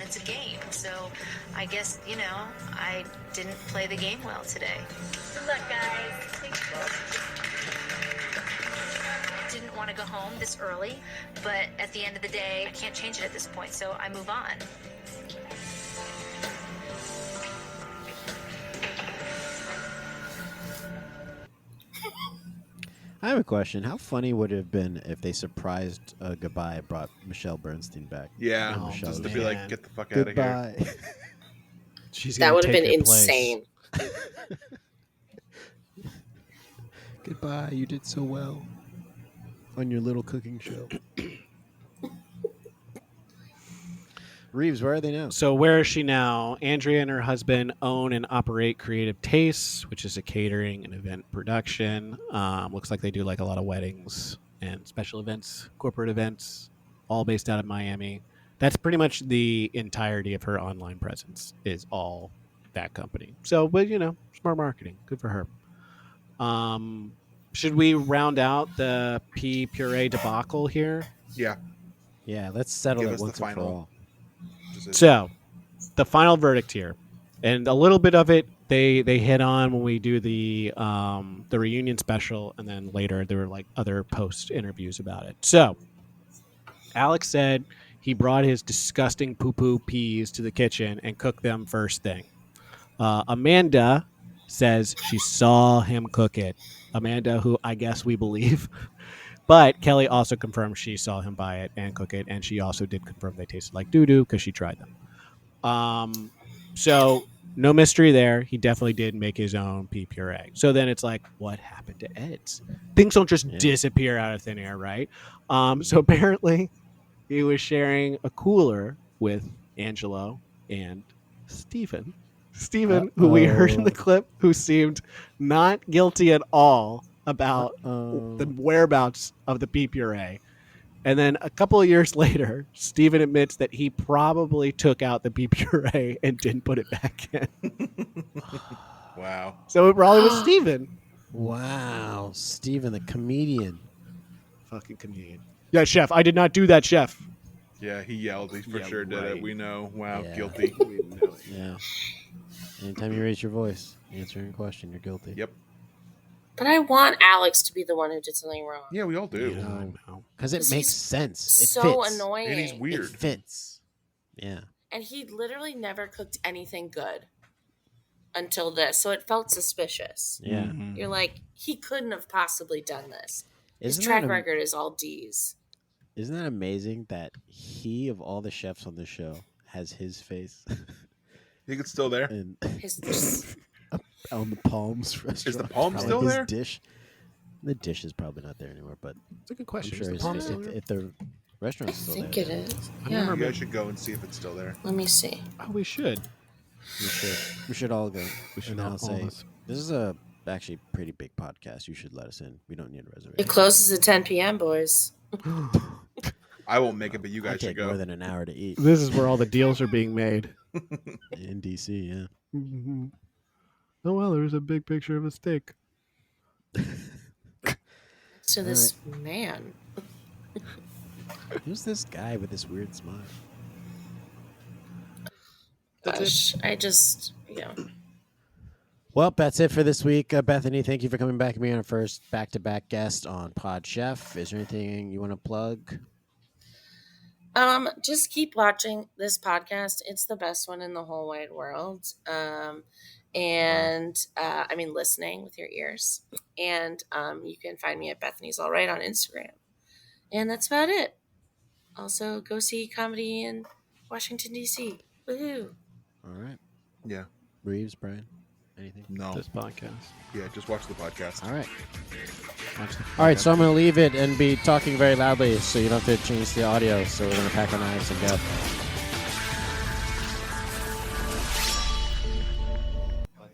It's a game, so I guess, you know, I didn't play the game well today. Good luck, guys. Didn't want to go home this early, but at the end of the day, I can't change it at this point, so I move on. I have a question. How funny would it have been if they surprised goodbye and brought Michelle Bernstein back? Yeah, And Michelle just to was be like, like, get the fuck out of here. goodbye. She's That gonna would have take been your place. insane. Goodbye. You did so well on your little cooking show. Reeves, where are they now? So where is she now? Andrea and her husband own and operate Creative Tastes, which is a catering and event production. Looks like they do like a lot of weddings and special events, corporate events, all based out of Miami. That's pretty much the entirety of her online presence is all that company. So, but smart marketing, good for her. Should we round out the Purée debacle here? Yeah. Yeah, let's settle Give it us the once and for final all. decision. So, the final verdict here, and a little bit of it they hit on when we do the reunion special, and then later there were like other post interviews about it. So, Alex said he brought his disgusting poo-poo peas to the kitchen and cooked them first thing. Amanda says she saw him cook it. Amanda, who I guess we believe. But Kelly also confirmed she saw him buy it and cook it, and she also did confirm they tasted like doo-doo because she tried them. So no mystery there. He definitely did make his own pea puree. So then it's like, what happened to Ed's? Things don't just disappear out of thin air, right? So apparently he was sharing a cooler with Angelo and Steven. Steven, who we heard in the clip, who seemed not guilty at all about the whereabouts of the pea puree. And then a couple of years later, Steven admits that he probably took out the pea puree and didn't put it back in. Wow. So it probably was Steven. Wow. Steven, the comedian. Fucking comedian. Yeah, chef. I did not do that, chef. Yeah, he yelled. He for Yeah, sure did right. it. We know. Wow, Yeah. guilty. We know it. Yeah. Anytime you raise your voice, answering a question, you're guilty. Yep. But I want Alex to be the one who did something wrong. Yeah, we all do. Because it 'Cause makes he's sense. It so fits. annoying. And he's weird. It fits. Yeah. And he literally never cooked anything good until this. So it felt suspicious. Yeah. Mm-hmm. You're like, he couldn't have possibly done this. His Isn't track that record is all D's. Isn't that amazing that he, of all the chefs on the show, has his face Think it's still there? and His on the Palms restaurant? Is the Palm Probably still his there? Dish. The dish is probably not there anymore, but It's a good I'm question. sure Is his the Palm face, still there? if the I restaurant's still think there. it is. I Yeah. remember. You guys should go and see if it's still there. Let me see. Oh, we should. We should. We should all go. We should and then all I'll say, this. this is a actually pretty big podcast. You should let us in. We don't need a reservation. It closes at 10 p.m., boys. I won't make it, but you I guys should take go. more than an hour to eat This is where all the deals are being made. in DC. Yeah. Mm-hmm. Oh, well, there's a big picture of a steak. To this man. Who's this guy with this weird smile? Gosh, I just, Well, that's it for this week. Bethany, thank you for coming back and being our first back-to-back guest on Pod Chef. Is there anything you want to plug? Just keep watching this podcast. It's the best one in the whole wide world. Listening with your ears. And you can find me at Bethany's All Right on Instagram. And that's about it. Also, go see comedy in Washington, D.C. Woohoo! All right. Yeah. Reeves, Brian, anything? No. This podcast. Yeah, just watch the podcast. All right. All right, so I'm going to leave it and be talking very loudly so you don't have to change the audio. So we're going to pack our knives and go.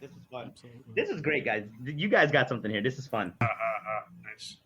This is fun. This is great, guys. You guys got something here. This is fun. Nice.